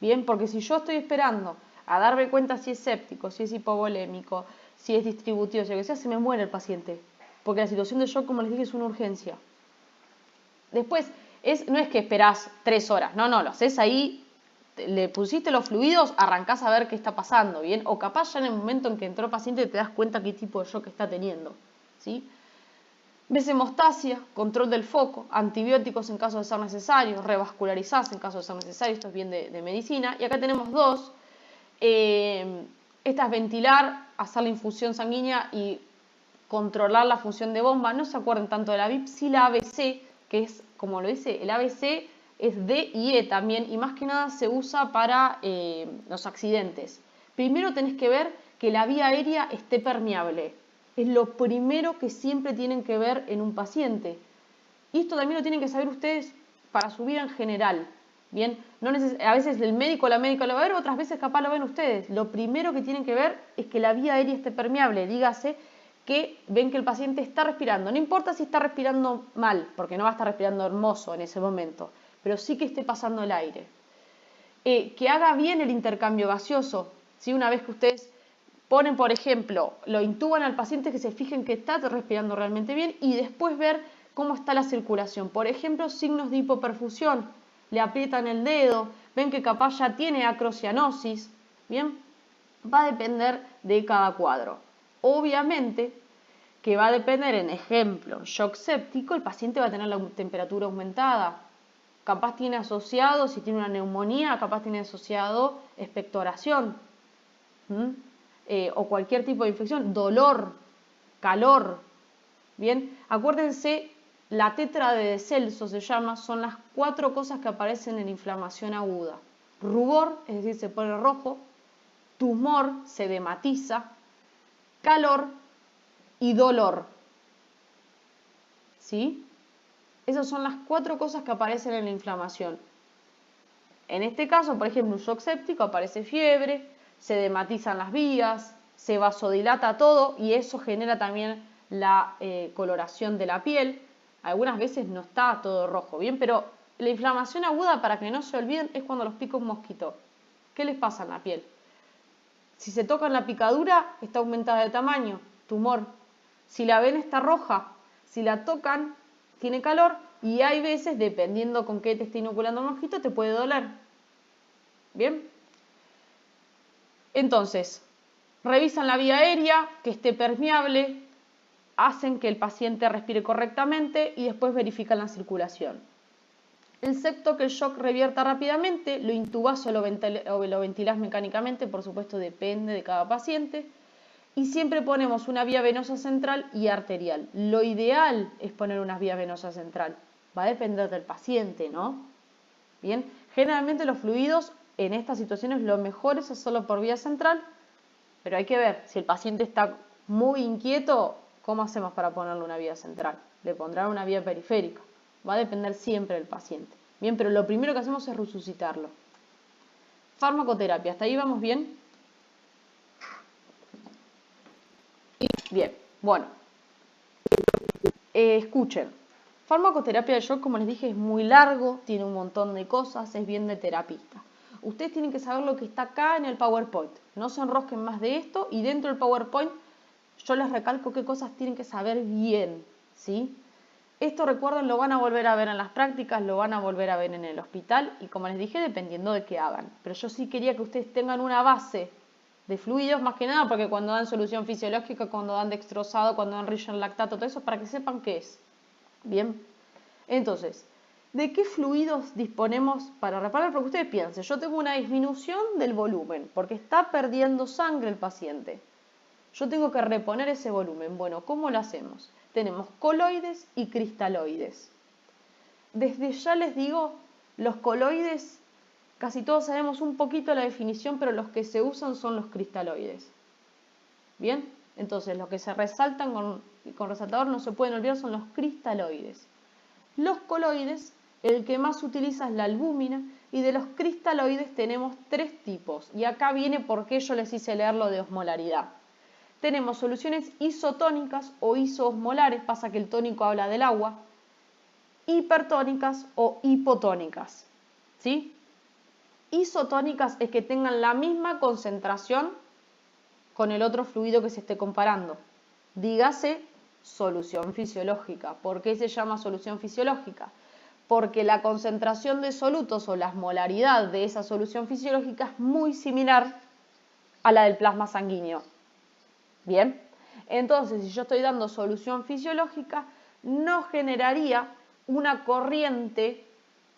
Bien, porque si yo estoy esperando a darme cuenta si es séptico, si es hipovolémico, si es distributivo, si lo que sea, se me muere el paciente. Porque la situación de shock, como les dije, es una urgencia. Después, no es que esperás 3 horas, no, lo haces ahí, le pusiste los fluidos, arrancás a ver qué está pasando, ¿bien? O capaz ya en el momento en que entró el paciente te das cuenta qué tipo de shock está teniendo, ¿sí? Ves hemostasia, control del foco, antibióticos en caso de ser necesario, revascularizás en caso de ser necesario, esto es bien de medicina. Y acá tenemos dos, esta es ventilar, hacer la infusión sanguínea y controlar la función de bomba. No se acuerden tanto de la VIP, sí la ABC, que es, como lo dice, el ABC es D y E también, y más que nada se usa para los accidentes. Primero tenés que ver que la vía aérea esté permeable. Es lo primero que siempre tienen que ver en un paciente. Y esto también lo tienen que saber ustedes para su vida en general. Bien, a veces el médico o la médica lo va a ver, otras veces capaz lo ven ustedes. Lo primero que tienen que ver es que la vía aérea esté permeable. Dígase que ven que el paciente está respirando. No importa si está respirando mal, porque no va a estar respirando hermoso en ese momento, pero sí que esté pasando el aire. Que haga bien el intercambio gaseoso. ¿Sí? Una vez que ustedes ponen, por ejemplo, lo intuban al paciente, que se fijen que está respirando realmente bien y después ver cómo está la circulación. Por ejemplo, signos de hipoperfusión. Le aprietan el dedo, ven que capaz ya tiene acrocianosis. Bien, va a depender de cada cuadro. Obviamente que va a depender, en ejemplo, shock séptico, el paciente va a tener la temperatura aumentada. Capaz tiene asociado, si tiene una neumonía, capaz tiene asociado expectoración. O cualquier tipo de infección, dolor, calor. Bien, acuérdense, la tétrade de Celso se llama, son las 4 cosas que aparecen en inflamación aguda. Rubor, es decir, se pone rojo, tumor, se edematiza, calor y dolor. ¿Sí? Esas son las 4 cosas que aparecen en la inflamación. En este caso, por ejemplo, un shock séptico, aparece fiebre, se edematizan las vías, se vasodilata todo y eso genera también la coloración de la piel. Algunas veces no está todo rojo, ¿bien? Pero la inflamación aguda, para que no se olviden, es cuando los pica un mosquito. ¿Qué les pasa en la piel? Si se tocan la picadura, está aumentada de tamaño, tumor. Si la ven está roja, si la tocan, tiene calor y hay veces, dependiendo con qué te esté inoculando el mosquito, te puede doler. ¿Bien? Entonces, revisan la vía aérea, que esté permeable, hacen que el paciente respire correctamente y después verifican la circulación. Excepto que el shock revierta rápidamente, lo intubás o lo ventilás mecánicamente, por supuesto depende de cada paciente. Y siempre ponemos una vía venosa central y arterial. Lo ideal es poner una vía venosa central. Va a depender del paciente, ¿no? Bien, generalmente los fluidos en estas situaciones lo mejor es hacerlo por vía central, pero hay que ver si el paciente está muy inquieto, ¿cómo hacemos para ponerle una vía central? Le pondrán una vía periférica. Va a depender siempre del paciente. Bien, pero lo primero que hacemos es resucitarlo. Farmacoterapia, ¿hasta ahí vamos bien? Bien, bueno. Escuchen. Farmacoterapia de shock, como les dije, es muy largo, tiene un montón de cosas, es bien de terapista. Ustedes tienen que saber lo que está acá en el PowerPoint. No se enrosquen más de esto y dentro del PowerPoint yo les recalco qué cosas tienen que saber bien, ¿sí? Esto, recuerden, lo van a volver a ver en las prácticas, lo van a volver a ver en el hospital y, como les dije, dependiendo de qué hagan. Pero yo sí quería que ustedes tengan una base de fluidos, más que nada, porque cuando dan solución fisiológica, cuando dan dextrosado, cuando dan Richard lactato, todo eso, para que sepan qué es. Bien, entonces, ¿de qué fluidos disponemos para reparar? Porque ustedes piensen, yo tengo una disminución del volumen, porque está perdiendo sangre el paciente. Yo tengo que reponer ese volumen. Bueno, ¿cómo lo hacemos? Tenemos coloides y cristaloides. Desde ya les digo, los coloides, casi todos sabemos un poquito la definición, pero los que se usan son los cristaloides. ¿Bien? Entonces, los que se resaltan con resaltador no se pueden olvidar son los cristaloides. Los coloides, el que más se utiliza es la albúmina, y de los cristaloides tenemos 3 tipos. Y acá viene por qué yo les hice leer lo de osmolaridad. Tenemos soluciones isotónicas o isoosmolares, pasa que el tónico habla del agua, hipertónicas o hipotónicas, ¿sí? Isotónicas es que tengan la misma concentración con el otro fluido que se esté comparando. Dígase solución fisiológica. ¿Por qué se llama solución fisiológica? Porque la concentración de solutos o la osmolaridad de esa solución fisiológica es muy similar a la del plasma sanguíneo. Bien, entonces si yo estoy dando solución fisiológica, no generaría una corriente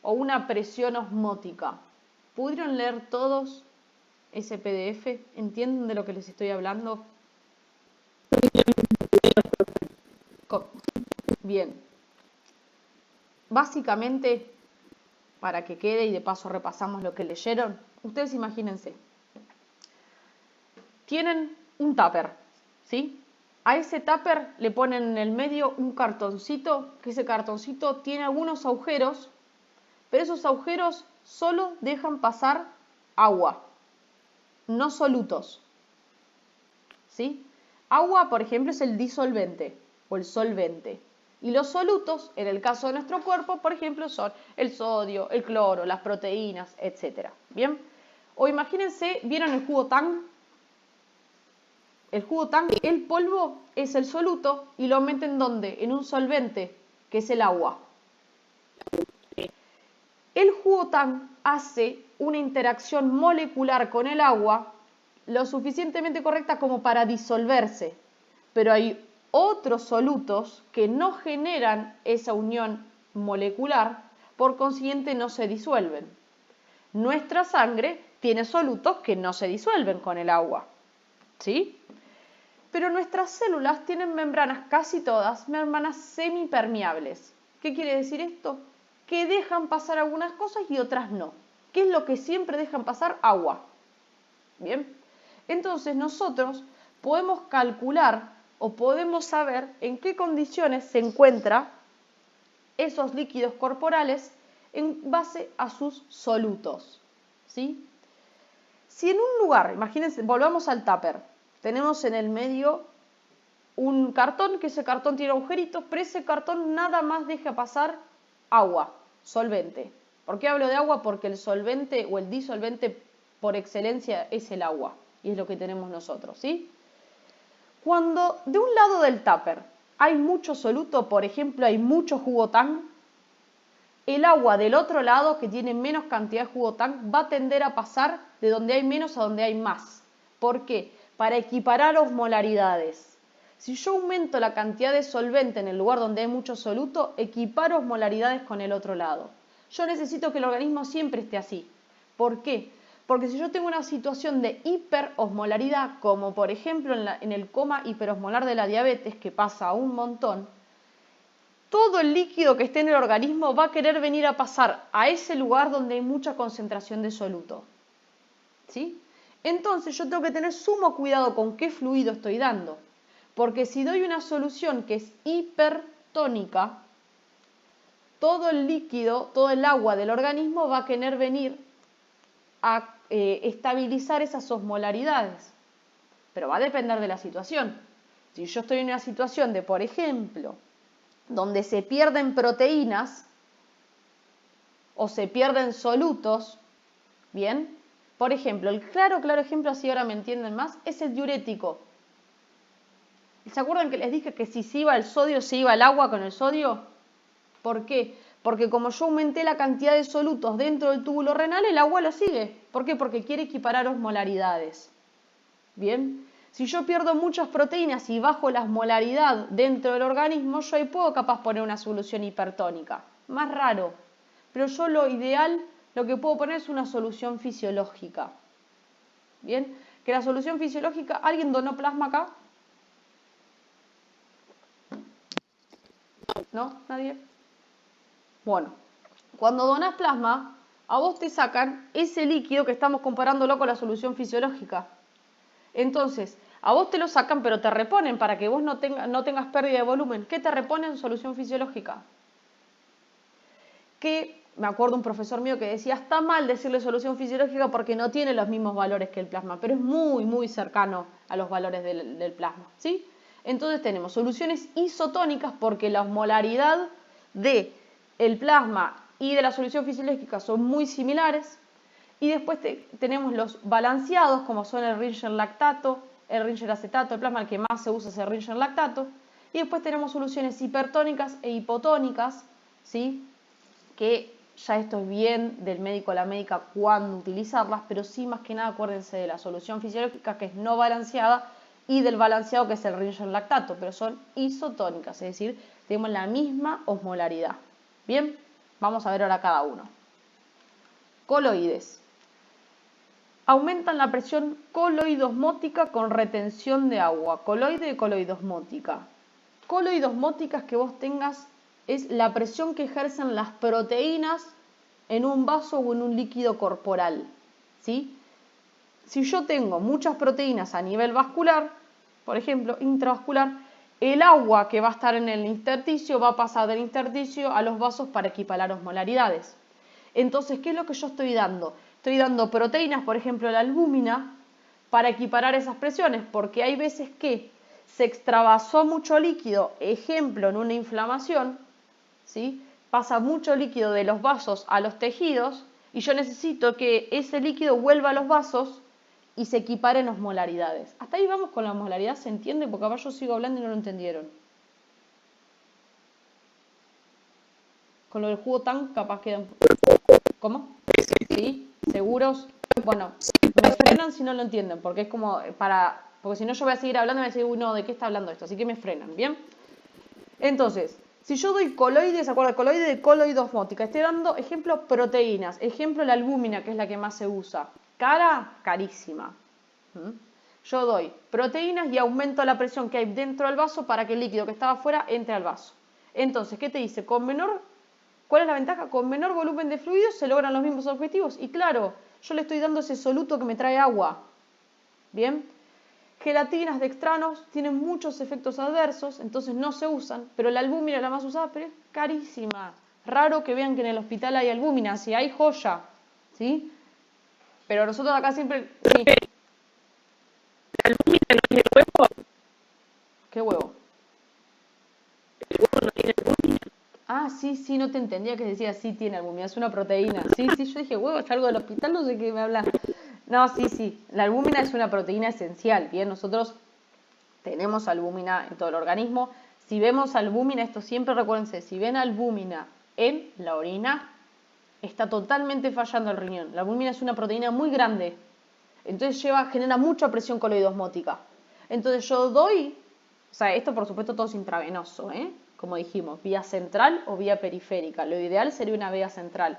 o una presión osmótica. ¿Pudieron leer todos ese PDF? ¿Entienden de lo que les estoy hablando? Bien. Básicamente, para que quede y de paso repasamos lo que leyeron, ustedes imagínense. Tienen un tupper, ¿sí? A ese tupper le ponen en el medio un cartoncito, que ese cartoncito tiene algunos agujeros, pero esos agujeros solo dejan pasar agua, no solutos, ¿sí? Agua, por ejemplo, es el disolvente o el solvente. Y los solutos, en el caso de nuestro cuerpo, por ejemplo, son el sodio, el cloro, las proteínas, etc. ¿Bien? O imagínense, ¿vieron el jugo Tang? El jugo Tang, el polvo es el soluto y lo meten ¿dónde? En un solvente, que es el agua. El jugo Tang hace una interacción molecular con el agua lo suficientemente correcta como para disolverse, pero hay otros solutos que no generan esa unión molecular, por consiguiente no se disuelven. Nuestra sangre tiene solutos que no se disuelven con el agua, ¿sí? Pero nuestras células tienen membranas, casi todas, membranas semipermeables. ¿Qué quiere decir esto? Que dejan pasar algunas cosas y otras no. ¿Qué es lo que siempre dejan pasar? Agua. Bien. Entonces nosotros podemos calcular o podemos saber en qué condiciones se encuentran esos líquidos corporales en base a sus solutos, ¿sí? Si en un lugar, imagínense, volvamos al tupper, tenemos en el medio un cartón, que ese cartón tiene agujeritos, pero ese cartón nada más deja pasar agua, solvente. ¿Por qué hablo de agua? Porque el solvente o el disolvente por excelencia es el agua, y es lo que tenemos nosotros, ¿sí? Cuando de un lado del tupper hay mucho soluto, por ejemplo, hay mucho jugo Tang, el agua del otro lado, que tiene menos cantidad de jugo Tang, va a tender a pasar de donde hay menos a donde hay más. ¿Por qué? Para equiparar osmolaridades. Si yo aumento la cantidad de solvente en el lugar donde hay mucho soluto, equiparo osmolaridades con el otro lado. Yo necesito que el organismo siempre esté así. ¿Por qué? Porque si yo tengo una situación de hiperosmolaridad, como por ejemplo en el coma hiperosmolar de la diabetes, que pasa un montón, todo el líquido que esté en el organismo va a querer venir a pasar a ese lugar donde hay mucha concentración de soluto, ¿sí? Entonces yo tengo que tener sumo cuidado con qué fluido estoy dando, Porque si doy una solución que es hipertónica, todo el líquido, todo el agua del organismo va a querer venir a estabilizar esas osmolaridades. Pero va a depender de la situación. Si yo estoy en una situación de, por ejemplo, donde se pierden proteínas o se pierden solutos, ¿bien? Por ejemplo, el claro ejemplo, así ahora me entienden más, es el diurético. ¿Se acuerdan que les dije que si se iba el sodio, se iba el agua con el sodio? ¿Por qué? Porque como yo aumenté la cantidad de solutos dentro del túbulo renal, el agua lo sigue. ¿Por qué? Porque quiere equiparar osmolaridades. ¿Bien? Si yo pierdo muchas proteínas y bajo la osmolaridad dentro del organismo, yo ahí puedo capaz poner una solución hipertónica. Más raro. Pero yo lo ideal, lo que puedo poner es una solución fisiológica. ¿Bien? Que la solución fisiológica, ¿alguien donó plasma acá? ¿No? ¿Nadie? Bueno, cuando donás plasma, a vos te sacan ese líquido que estamos comparándolo con la solución fisiológica. Entonces, a vos te lo sacan, pero te reponen para que vos no tengas pérdida de volumen. ¿Qué te reponen? Solución fisiológica. Que, me acuerdo un profesor mío que decía, está mal decirle solución fisiológica porque no tiene los mismos valores que el plasma, pero es muy cercano a los valores del plasma, ¿sí? Entonces tenemos soluciones isotónicas porque la osmolaridad del plasma y de la solución fisiológica son muy similares. Y después tenemos los balanceados, como son el Ringer lactato, el Ringer acetato, el plasma el que más se usa es el Ringer lactato. Y después tenemos soluciones hipertónicas e hipotónicas, ¿sí? Que ya esto es bien del médico a la médica cuándo utilizarlas, pero sí más que nada acuérdense de la solución fisiológica que es no balanceada y del balanceado que es el Ringer lactato, pero son isotónicas, es decir, tenemos la misma osmolaridad. Bien, vamos a ver ahora cada uno. Coloides. Aumentan la presión coloidosmótica con retención de agua. Coloide y coloidosmótica. Coloidosmótica es que vos tengas, es la presión que ejercen las proteínas en un vaso o en un líquido corporal, ¿sí? Si yo tengo muchas proteínas a nivel vascular, por ejemplo, intravascular, el agua que va a estar en el intersticio va a pasar del intersticio a los vasos para equiparar osmolaridades. Entonces, ¿qué es lo que yo estoy dando? Estoy dando proteínas, por ejemplo, la albúmina, para equiparar esas presiones, porque hay veces que se extravasó mucho líquido, ejemplo, en una inflamación, ¿sí? Pasa mucho líquido de los vasos a los tejidos y yo necesito que ese líquido vuelva a los vasos y se equiparen osmolaridades. Hasta ahí vamos con la osmolaridad, ¿se entiende? Porque acá yo sigo hablando y no lo entendieron. Con lo del jugo tan capaz quedan... ¿Cómo? ¿Sí? ¿Seguros? Bueno, me frenan si no lo entienden, porque es como para... Porque si no yo voy a seguir hablando y me voy a decir, uy, no, ¿de qué está hablando esto? Así que me frenan, ¿bien? Entonces, si yo doy coloides, ¿se acuerdan? Coloide de coloidosmótica. Estoy dando, ejemplo, proteínas. Ejemplo, la albúmina, que es la que más se usa. Cara, carísima. Yo doy proteínas y aumento la presión que hay dentro del vaso para que el líquido que estaba afuera entre al vaso. Entonces, ¿qué te dice? ¿Cuál es la ventaja? Con menor volumen de fluido se logran los mismos objetivos. Y claro, yo le estoy dando ese soluto que me trae agua. ¿Bien? Gelatinas, dextranos tienen muchos efectos adversos, entonces no se usan, pero la albúmina es la más usada, pero es carísima. Raro que vean que en el hospital hay albúmina, si hay joya, ¿sí? Pero nosotros acá siempre... Sí. ¿La albúmina no tiene huevo? ¿Qué huevo? ¿El huevo no tiene albúmina? Ah, sí, no te entendía que decía sí tiene albúmina, es una proteína. Sí, yo dije, huevo, salgo del hospital, no sé qué me hablan. No, sí, la albúmina es una proteína esencial, bien, nosotros tenemos albúmina en todo el organismo. Si vemos albúmina, esto siempre recuérdense, si ven albúmina en la orina, está totalmente fallando el riñón. La albúmina es una proteína muy grande, entonces genera mucha presión coloidosmótica. Entonces yo doy, o sea, esto por supuesto todo es intravenoso, como dijimos, vía central o vía periférica. Lo ideal sería una vía central.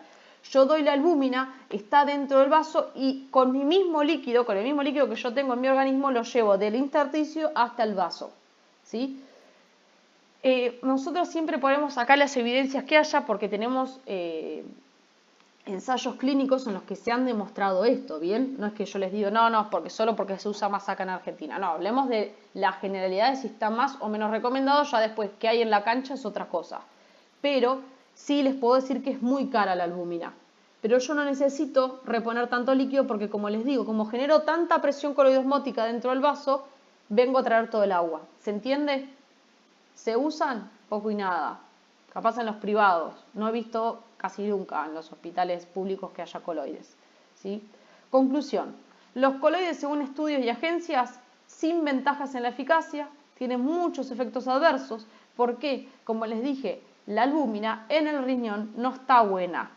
Yo doy la albúmina, está dentro del vaso y con mi mismo líquido, con el mismo líquido que yo tengo en mi organismo, lo llevo del intersticio hasta el vaso, ¿sí? Nosotros siempre ponemos acá las evidencias que haya porque tenemos ensayos clínicos en los que se han demostrado esto, ¿bien? No es que yo les digo, no, porque solo porque se usa más acá en Argentina. No, hablemos de la generalidad de si está más o menos recomendado, ya después que hay en la cancha es otra cosa. Pero sí les puedo decir que es muy cara la albúmina. Pero yo no necesito reponer tanto líquido porque, como les digo, como genero tanta presión coloidosmótica dentro del vaso, vengo a traer todo el agua. ¿Se entiende? ¿Se usan? Poco y nada. Capaz en los privados. No he visto casi nunca en los hospitales públicos que haya coloides, ¿sí? Conclusión. Los coloides, según estudios y agencias, sin ventajas en la eficacia, tienen muchos efectos adversos. ¿Por qué? Como les dije, la albúmina en el riñón no está buena.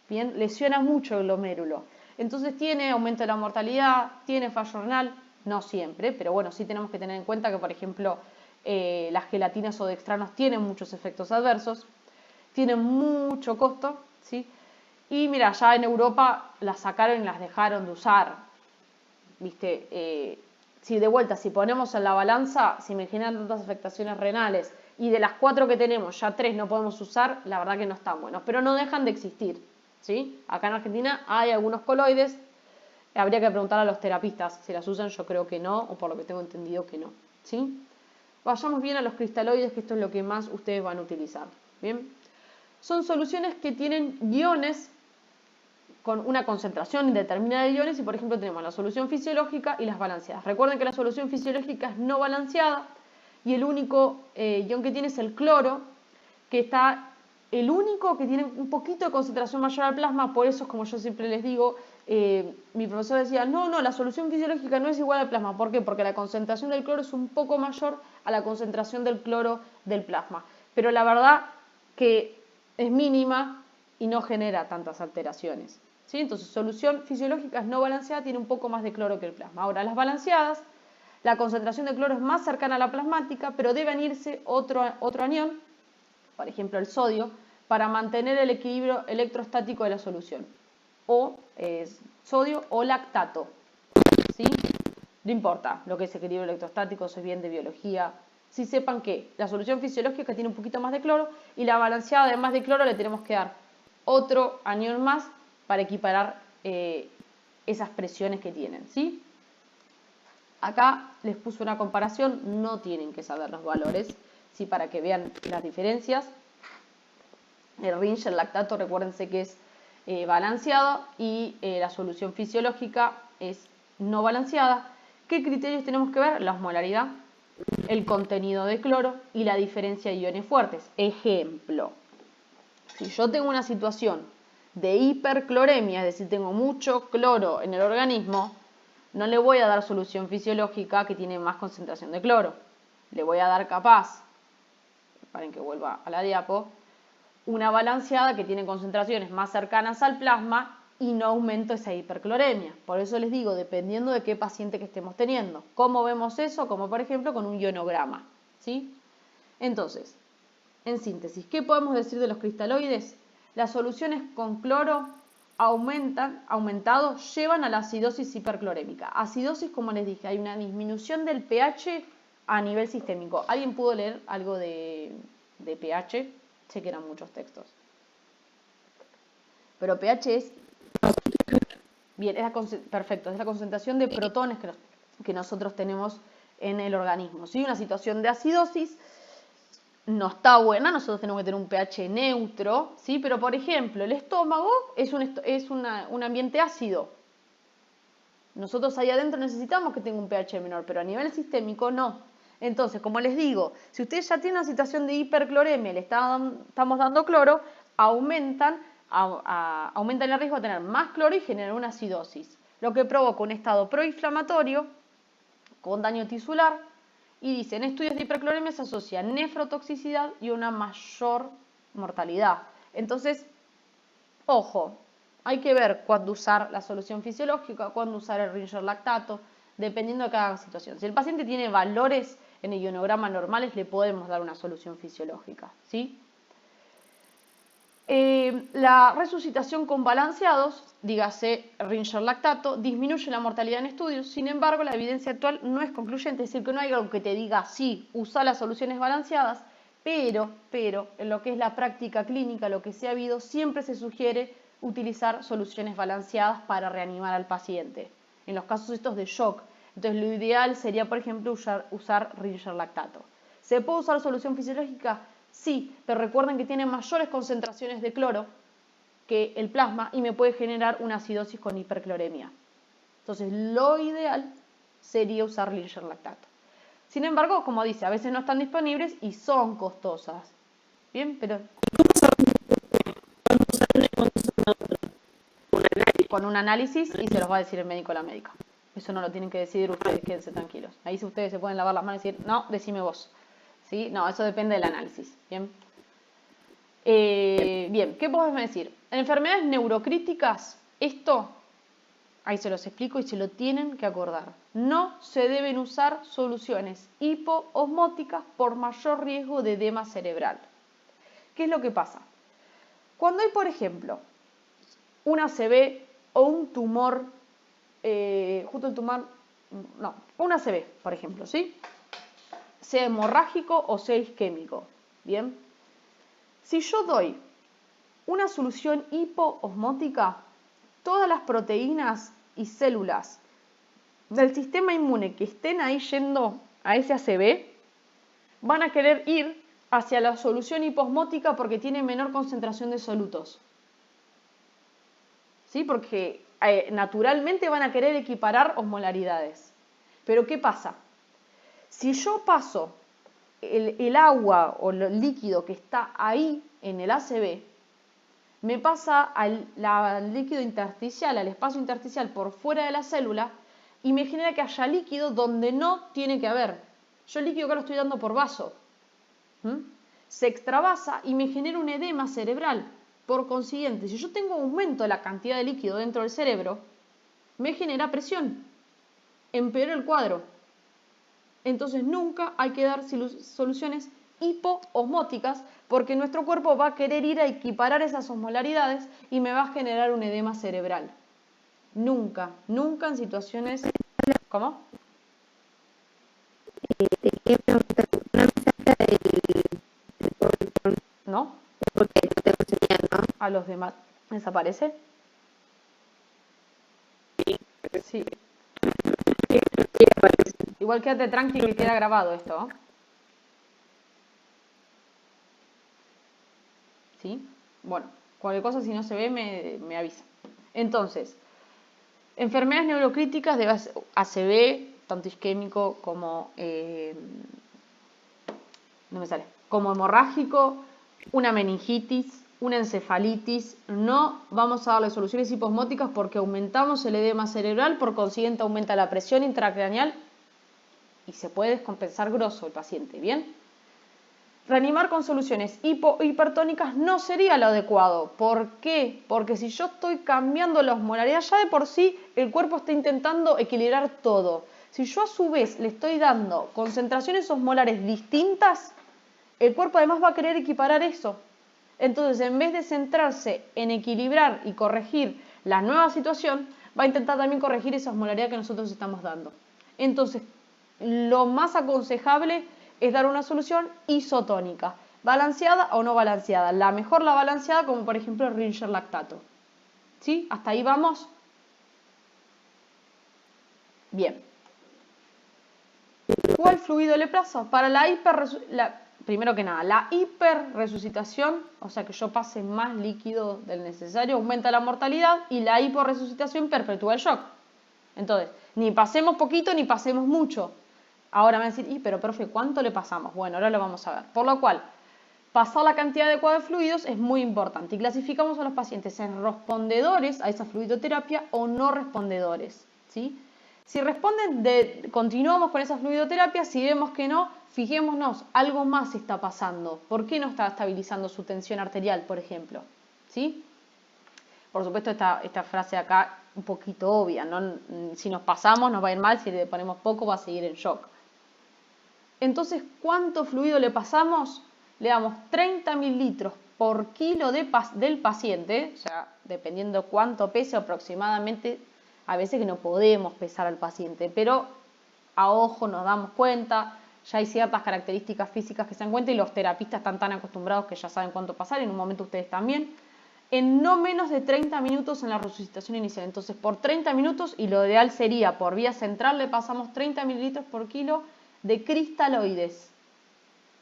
Bien, lesiona mucho el glomérulo. Entonces tiene aumento de la mortalidad, tiene fallo renal, no siempre, pero bueno, sí tenemos que tener en cuenta que, por ejemplo, las gelatinas o dextranos tienen muchos efectos adversos, tienen mucho costo, ¿sí? Y mira, ya en Europa las sacaron y las dejaron de usar, ¿viste? Si de vuelta, si ponemos en la balanza, si me generan tantas afectaciones renales y de las 4 que tenemos ya 3 no podemos usar, la verdad que no están buenos, pero no dejan de existir, ¿sí? Acá en Argentina hay algunos coloides, habría que preguntar a los terapistas si las usan, yo creo que no, o por lo que tengo entendido que no, ¿sí? Vayamos bien a los cristaloides, que esto es lo que más ustedes van a utilizar, ¿bien? Son soluciones que tienen iones con una concentración indeterminada de iones y, por ejemplo, tenemos la solución fisiológica y las balanceadas. Recuerden que la solución fisiológica es no balanceada y el único ion que tiene es el cloro, que está el único que tiene un poquito de concentración mayor al plasma. Por eso es como yo siempre les digo, mi profesor decía, no, la solución fisiológica no es igual al plasma. ¿Por qué? Porque la concentración del cloro es un poco mayor a la concentración del cloro del plasma. Pero la verdad que es mínima y no genera tantas alteraciones, ¿sí? Entonces, solución fisiológica es no balanceada, tiene un poco más de cloro que el plasma. Ahora, las balanceadas, la concentración de cloro es más cercana a la plasmática, pero debe unirse otro anión, por ejemplo el sodio, para mantener el equilibrio electrostático de la solución. O sodio o lactato, ¿sí? No importa lo que es equilibrio electrostático, eso es bien de biología. Si sepan que la solución fisiológica tiene un poquito más de cloro y la balanceada, además de cloro, le tenemos que dar otro anión más para equiparar esas presiones que tienen, ¿sí? Acá les puse una comparación, no tienen que saber los valores, ¿sí? Para que vean las diferencias. El Ringe, el lactato, recuérdense que es balanceado y la solución fisiológica es no balanceada. ¿Qué criterios tenemos que ver? La osmolaridad, el contenido de cloro y la diferencia de iones fuertes. Ejemplo, si yo tengo una situación de hipercloremia, es decir, tengo mucho cloro en el organismo, no le voy a dar solución fisiológica que tiene más concentración de cloro. Le voy a dar capaz, paren que vuelva a la diapo, una balanceada que tiene concentraciones más cercanas al plasma y no aumento esa hipercloremia. Por eso les digo, dependiendo de qué paciente que estemos teniendo. ¿Cómo vemos eso? Como por ejemplo con un ionograma, ¿sí? Entonces, en síntesis, ¿qué podemos decir de los cristaloides? Las soluciones con cloro aumentado llevan a la acidosis hiperclorémica. Acidosis, como les dije, hay una disminución del pH a nivel sistémico. ¿Alguien pudo leer algo de pH? Sé que eran muchos textos. Pero pH es... Bien, perfecto, es la concentración de protones que nosotros tenemos en el organismo. Si hay una situación de acidosis, no está buena, nosotros tenemos que tener un pH neutro, ¿sí? Pero por ejemplo, el estómago es un ambiente ácido. Nosotros ahí adentro necesitamos que tenga un pH menor, pero a nivel sistémico no. Entonces, como les digo, si ustedes ya tienen una situación de hipercloremia y le estamos dando cloro, aumentan el riesgo de tener más cloro y generar una acidosis, lo que provoca un estado proinflamatorio con daño tisular. Y dice, en estudios de hipercloremia se asocia nefrotoxicidad y una mayor mortalidad. Entonces, ojo, hay que ver cuándo usar la solución fisiológica, cuándo usar el Ringer lactato, dependiendo de cada situación. Si el paciente tiene valores en el ionograma normales, le podemos dar una solución fisiológica, ¿sí? La resucitación con balanceados, dígase Ringer lactato, disminuye la mortalidad en estudios. Sin embargo, la evidencia actual no es concluyente, es decir, que no hay algo que te diga sí, usa las soluciones balanceadas, pero en lo que es la práctica clínica, lo que se ha habido, siempre se sugiere utilizar soluciones balanceadas para reanimar al paciente. En los casos estos de shock. Entonces lo ideal sería, por ejemplo, usar Ringer lactato. ¿Se puede usar solución fisiológica? Sí, pero recuerden que tiene mayores concentraciones de cloro que el plasma y me puede generar una acidosis con hipercloremia. Entonces lo ideal sería usar Ringer lactato. Sin embargo, como dice, a veces no están disponibles y son costosas. Bien, pero con un análisis y se los va a decir el médico o la médica. Eso no lo tienen que decidir ustedes, quédense tranquilos. Ahí si ustedes se pueden lavar las manos y decir, no, decime vos. ¿Sí? No, eso depende del análisis. Bien. Bien, ¿qué podemos decir? En enfermedades neurocríticas, esto, ahí se los explico y se lo tienen que acordar. No se deben usar soluciones hipoosmóticas por mayor riesgo de edema cerebral. ¿Qué es lo que pasa? Cuando hay, por ejemplo, un ACV o un tumor, un ACV, por ejemplo, ¿sí? Sea hemorrágico o sea isquémico, ¿bien? Si yo doy una solución hipoosmótica, todas las proteínas y células del sistema inmune que estén ahí yendo a ese ACV van a querer ir hacia la solución hipoosmótica porque tiene menor concentración de solutos. ¿Sí? Porque naturalmente van a querer equiparar osmolaridades. Pero ¿qué pasa? Si yo paso el agua o el líquido que está ahí en el ACV, me pasa al líquido intersticial, al espacio intersticial por fuera de la célula y me genera que haya líquido donde no tiene que haber. Yo el líquido acá lo estoy dando por vaso. Se extravasa y me genera un edema cerebral. Por consiguiente, si yo tengo aumento de la cantidad de líquido dentro del cerebro, me genera presión, empeora el cuadro. Entonces nunca hay que dar soluciones hipoosmóticas porque nuestro cuerpo va a querer ir a equiparar esas osmolaridades y me va a generar un edema cerebral. Nunca, nunca en situaciones... ¿Cómo? Te quería preguntar, no me saca el PowerPoint ¿No? porque no tengo señal, ¿no? ¿A los demás desaparece? Sí. Igual quédate tranquilo que queda grabado esto. ¿Sí? Bueno, cualquier cosa si no se ve me avisa. Entonces, enfermedades neurocríticas de ACV, tanto isquémico como como hemorrágico, una meningitis, una encefalitis, no vamos a darle soluciones hiposmóticas porque aumentamos el edema cerebral, por consiguiente aumenta la presión intracraneal y se puede descompensar grosso el paciente, ¿bien? Reanimar con soluciones hipertónicas no sería lo adecuado. ¿Por qué? Porque si yo estoy cambiando la osmolaridad, ya de por sí el cuerpo está intentando equilibrar todo. Si yo a su vez le estoy dando concentraciones osmolares distintas, el cuerpo además va a querer equiparar eso. Entonces, en vez de centrarse en equilibrar y corregir la nueva situación, va a intentar también corregir esa osmolaridad que nosotros estamos dando. Entonces, lo más aconsejable es dar una solución isotónica, balanceada o no balanceada. La mejor la balanceada, como por ejemplo el Ringer lactato. ¿Sí? ¿Hasta ahí vamos? Bien. ¿Cuál fluido le paso? Para primero que nada, la hiperresucitación, o sea que yo pase más líquido del necesario, aumenta la mortalidad y la hiporresucitación perpetúa el shock. Entonces, ni pasemos poquito ni pasemos mucho. Ahora me van a decir, pero profe, ¿cuánto le pasamos? Bueno, ahora lo vamos a ver. Por lo cual, pasar la cantidad adecuada de fluidos es muy importante y clasificamos a los pacientes en respondedores a esa fluidoterapia o no respondedores, ¿sí? Si responden, continuamos con esa fluidoterapia. Si vemos que no, fijémonos, algo más está pasando. ¿Por qué no está estabilizando su tensión arterial, por ejemplo? ¿Sí? Por supuesto, esta frase acá un poquito obvia, ¿no? Si nos pasamos nos va a ir mal, si le ponemos poco va a seguir en shock. Entonces, ¿cuánto fluido le pasamos? Le damos 30 mililitros por kilo del paciente, o sea, dependiendo cuánto pese aproximadamente. A veces que no podemos pesar al paciente, pero a ojo nos damos cuenta, ya hay ciertas características físicas que se dan cuenta y los terapistas están tan acostumbrados que ya saben cuánto pasar, en un momento ustedes también. en no menos de 30 minutos en la resucitación inicial. Entonces, por 30 minutos, y lo ideal sería por vía central, le pasamos 30 mililitros por kilo de cristaloides.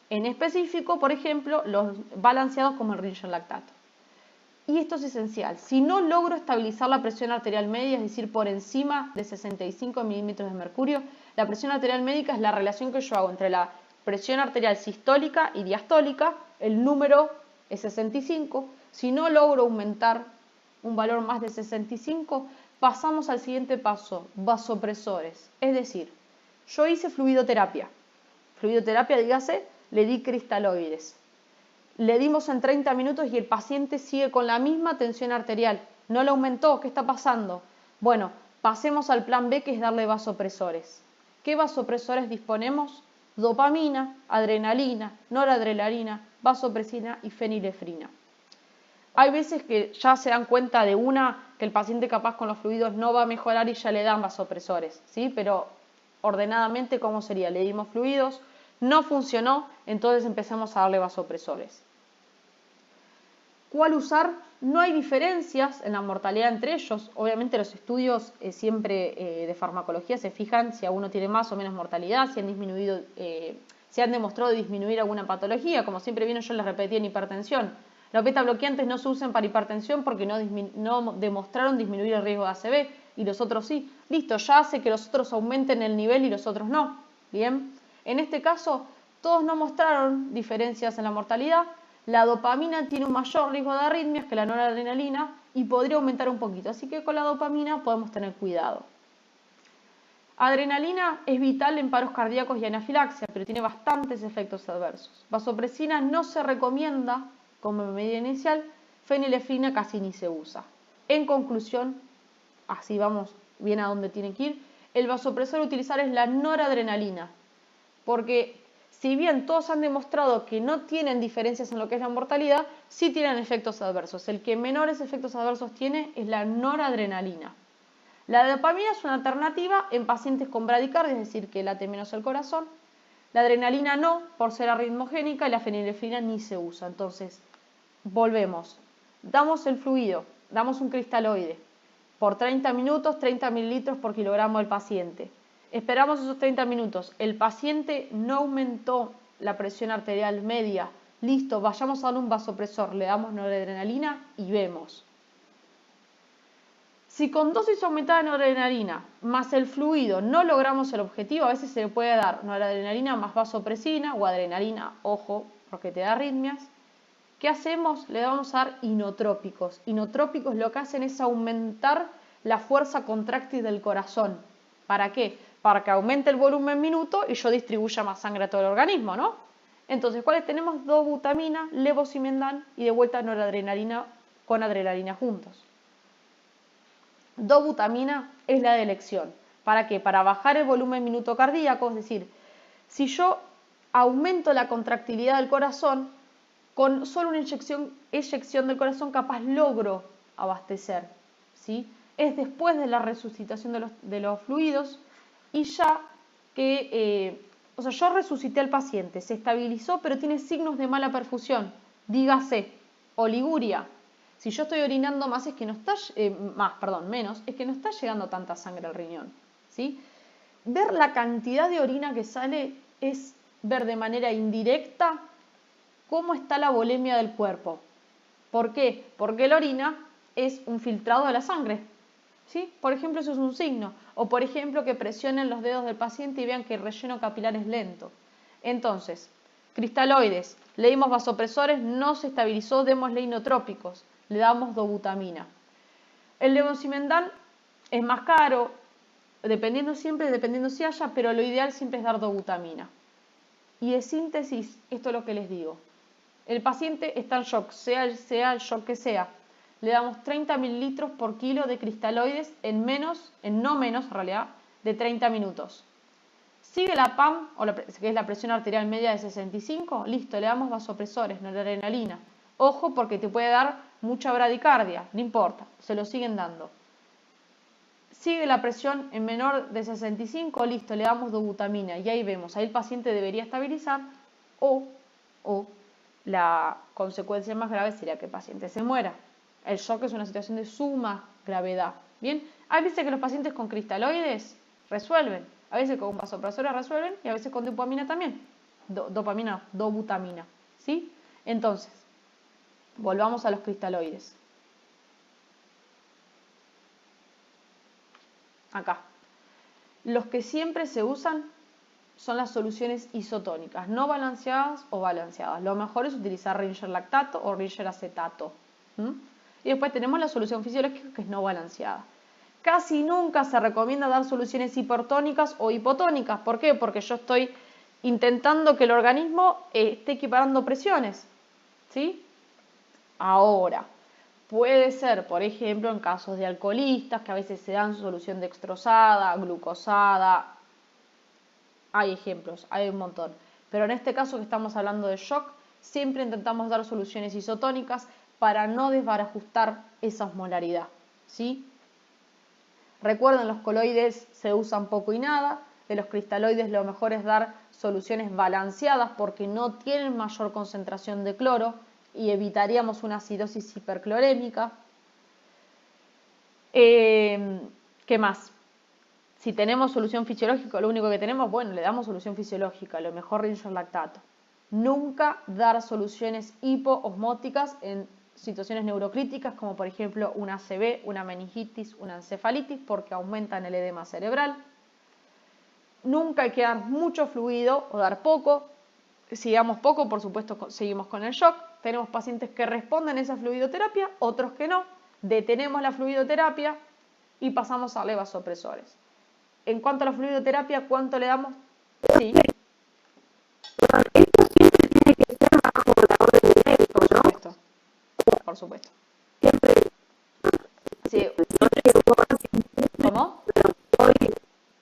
En específico, por ejemplo, los balanceados como el ringiol lactato. Y esto es esencial. Si no logro estabilizar la presión arterial media, es decir, por encima de 65 milímetros de mercurio, la presión arterial médica es la relación que yo hago entre la presión arterial sistólica y diastólica, el número es 65. Si no logro aumentar un valor más de 65, pasamos al siguiente paso, vasopresores. Es decir, yo hice fluidoterapia. Fluidoterapia, dígase, le di cristaloides. Le dimos en 30 minutos y el paciente sigue con la misma tensión arterial. No le aumentó. ¿Qué está pasando? Bueno, pasemos al plan B, que es darle vasopresores. ¿Qué vasopresores disponemos? Dopamina, adrenalina, noradrenalina, vasopresina y fenilefrina. Hay veces que ya se dan cuenta de que el paciente capaz con los fluidos no va a mejorar y ya le dan vasopresores, ¿sí? Pero ordenadamente, ¿cómo sería? Le dimos fluidos, no funcionó, entonces empezamos a darle vasopresores. ¿Cuál usar? No hay diferencias en la mortalidad entre ellos. Obviamente los estudios siempre de farmacología se fijan si alguno tiene más o menos mortalidad, si han demostrado disminuir alguna patología. Como siempre vino, yo les repetí en hipertensión. Los beta bloqueantes no se usan para hipertensión porque no demostraron disminuir el riesgo de ACV y los otros sí. Listo, ya hace que los otros aumenten el nivel y los otros no. Bien, en este caso todos no mostraron diferencias en la mortalidad. La dopamina tiene un mayor riesgo de arritmias que la noradrenalina y podría aumentar un poquito. Así que con la dopamina podemos tener cuidado. Adrenalina es vital en paros cardíacos y anafilaxia, pero tiene bastantes efectos adversos. Vasopresina no se recomienda como medida inicial, fenilefrina casi ni se usa. En conclusión, así vamos bien a dónde tiene que ir, el vasopresor a utilizar es la noradrenalina, porque si bien todos han demostrado que no tienen diferencias en lo que es la mortalidad, sí tienen efectos adversos. El que menores efectos adversos tiene es la noradrenalina. La dopamina es una alternativa en pacientes con bradicardia, es decir, que late menos el corazón. La adrenalina no, por ser arritmogénica, y la fenilefrina ni se usa. Entonces, volvemos. Damos el fluido, damos un cristaloide. Por 30 minutos, 30 mililitros por kilogramo del paciente. Esperamos esos 30 minutos. El paciente no aumentó la presión arterial media. Listo, vayamos a darle un vasopresor. Le damos noradrenalina y vemos. Si con dosis aumentada de noradrenalina más el fluido no logramos el objetivo, a veces se le puede dar noradrenalina más vasopresina o adrenalina, ojo, porque te da arritmias. ¿Qué hacemos? Le vamos a dar inotrópicos. Inotrópicos lo que hacen es aumentar la fuerza contráctil del corazón. ¿Para qué? Para que aumente el volumen minuto y yo distribuya más sangre a todo el organismo, ¿no? Entonces, ¿cuáles tenemos? Dobutamina, levosimendan y de vuelta noradrenalina con adrenalina juntos. Dobutamina es la de elección. ¿Para qué? Para bajar el volumen minuto cardíaco, es decir, si yo aumento la contractilidad del corazón, con solo una eyección del corazón capaz logro abastecer, ¿sí? Es después de la resucitación de los fluidos y ya que, yo resucité al paciente, se estabilizó, pero tiene signos de mala perfusión, dígase, oliguria. Si yo estoy orinando más, es que no está, menos, es que no está llegando tanta sangre al riñón, ¿sí? Ver la cantidad de orina que sale es ver de manera indirecta cómo está la volemia del cuerpo. ¿Por qué? Porque la orina es un filtrado de la sangre, ¿sí? Por ejemplo, eso es un signo. O por ejemplo, que presionen los dedos del paciente y vean que el relleno capilar es lento. Entonces, cristaloides, le dimos vasopresores, no se estabilizó, démosle inotrópicos, le damos dobutamina. El levosimendan es más caro, dependiendo si haya, pero lo ideal siempre es dar dobutamina. Y de síntesis, esto es lo que les digo. El paciente está en shock, sea el shock que sea. Le damos 30 mililitros por kilo de cristaloides en no menos en realidad, de 30 minutos. Sigue la PAM, que es la presión arterial media de 65, listo, le damos vasopresores, noradrenalina. Ojo porque te puede dar mucha bradicardia, no importa, se lo siguen dando. Sigue la presión en menor de 65, listo, le damos dobutamina y ahí vemos, ahí el paciente debería estabilizar o la consecuencia más grave sería que el paciente se muera. El shock es una situación de suma gravedad. Bien, hay veces que los pacientes con cristaloides resuelven, a veces con vasopresores resuelven y a veces con dopamina también. Dobutamina, ¿sí? Entonces, volvamos a los cristaloides. Acá. Los que siempre se usan son las soluciones isotónicas, no balanceadas o balanceadas. Lo mejor es utilizar Ringer lactato o Ringer acetato. Y después tenemos la solución fisiológica, que es no balanceada. Casi nunca se recomienda dar soluciones hipertónicas o hipotónicas. ¿Por qué? Porque yo estoy intentando que el organismo esté equiparando presiones, ¿sí? Ahora, puede ser, por ejemplo, en casos de alcoholistas, que a veces se dan solución dextrosada, glucosada. Hay ejemplos, hay un montón. Pero en este caso que estamos hablando de shock, siempre intentamos dar soluciones isotónicas para no desbarajustar esa osmolaridad, ¿sí? Recuerden, los coloides se usan poco y nada. De los cristaloides lo mejor es dar soluciones balanceadas porque no tienen mayor concentración de cloro y evitaríamos una acidosis hiperclorémica. ¿Qué más? Si tenemos solución fisiológica, lo único que tenemos, bueno, le damos solución fisiológica, lo mejor Ringer lactato. Nunca dar soluciones hipoosmóticas en situaciones neurocríticas, como por ejemplo una ACV, una meningitis, una encefalitis, porque aumentan el edema cerebral. Nunca hay que dar mucho fluido o dar poco. Si damos poco, por supuesto, seguimos con el shock. Tenemos pacientes que responden a esa fluidoterapia, otros que no. Detenemos la fluidoterapia y pasamos a darle vasopresores. En cuanto a la fluidoterapia, ¿cuánto le damos? Sí. Esto siempre tiene que ser bajo la orden del médico, Por ¿no? supuesto. Por supuesto. Siempre. Sí. ¿Cómo?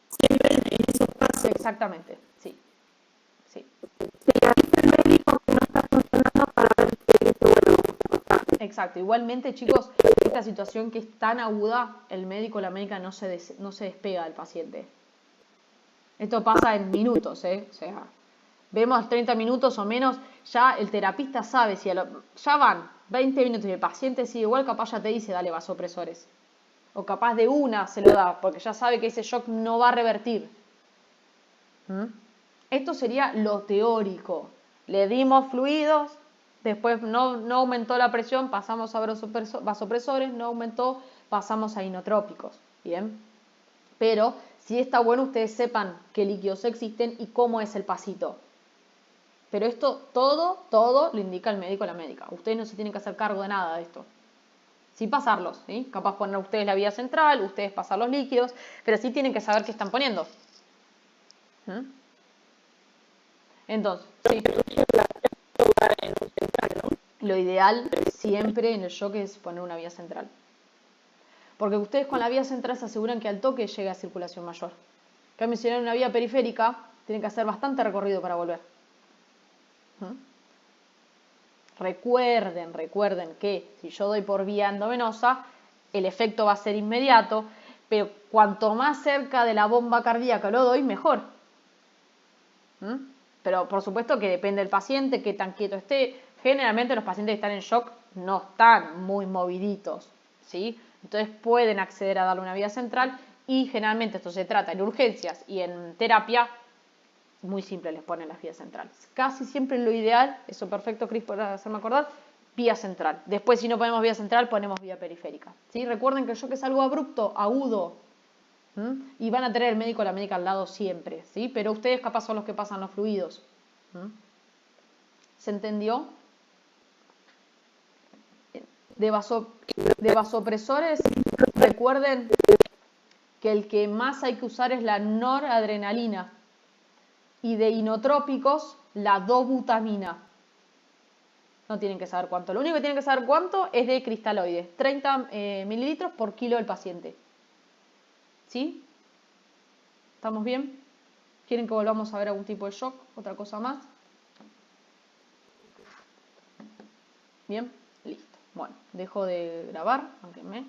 Siempre en esos pasos. Exactamente, sí. Sí. Se le avisa al médico que no está funcionando para ver si se vuelve a pasar. Exacto. Igualmente, chicos, esta situación que es tan aguda, el médico o la médica no se despega del paciente. Esto pasa en minutos, O sea, vemos 30 minutos o menos, ya el terapista sabe, si ya van 20 minutos y el paciente sigue igual, capaz ya te dice, dale vasopresores. O capaz de una se lo da, porque ya sabe que ese shock no va a revertir. Esto sería lo teórico. Le dimos fluidos, después no aumentó la presión, pasamos a vasopresores, no aumentó, pasamos a inotrópicos. Bien. Pero sí está bueno ustedes sepan qué líquidos existen y cómo es el pasito. Pero esto todo lo indica el médico o la médica. Ustedes no se tienen que hacer cargo de nada de esto. Sí pasarlos, ¿sí? Capaz poner ustedes la vía central, ustedes pasar los líquidos, pero sí tienen que saber qué están poniendo. Entonces, sí. Lo ideal siempre en el shock es poner una vía central. Porque ustedes con la vía central se aseguran que al toque llegue a circulación mayor. En cambio, si en una vía periférica, tienen que hacer bastante recorrido para volver. Recuerden que si yo doy por vía endovenosa, el efecto va a ser inmediato, pero cuanto más cerca de la bomba cardíaca lo doy, mejor. Pero por supuesto que depende del paciente, qué tan quieto esté. Generalmente los pacientes que están en shock no están muy moviditos, ¿sí? Entonces pueden acceder a darle una vía central y generalmente esto se trata en urgencias y en terapia, muy simple, les ponen las vías centrales. Casi siempre lo ideal, eso perfecto Cris por hacerme acordar, vía central. Después si no ponemos vía central ponemos vía periférica, ¿sí? Recuerden que el shock es algo abrupto, agudo, y van a tener el médico o la médica al lado siempre, ¿sí? Pero ustedes capaz son los que pasan los fluidos. ¿Se entendió? De vasopresores, recuerden que el que más hay que usar es la noradrenalina y de inotrópicos la dobutamina. No tienen que saber cuánto. Lo único que tienen que saber cuánto es de cristaloides. 30 mililitros por kilo del paciente. ¿Sí? ¿Estamos bien? ¿Quieren que volvamos a ver algún tipo de shock? ¿Otra cosa más? Bien, listo. Bueno, dejo de grabar, aunque me...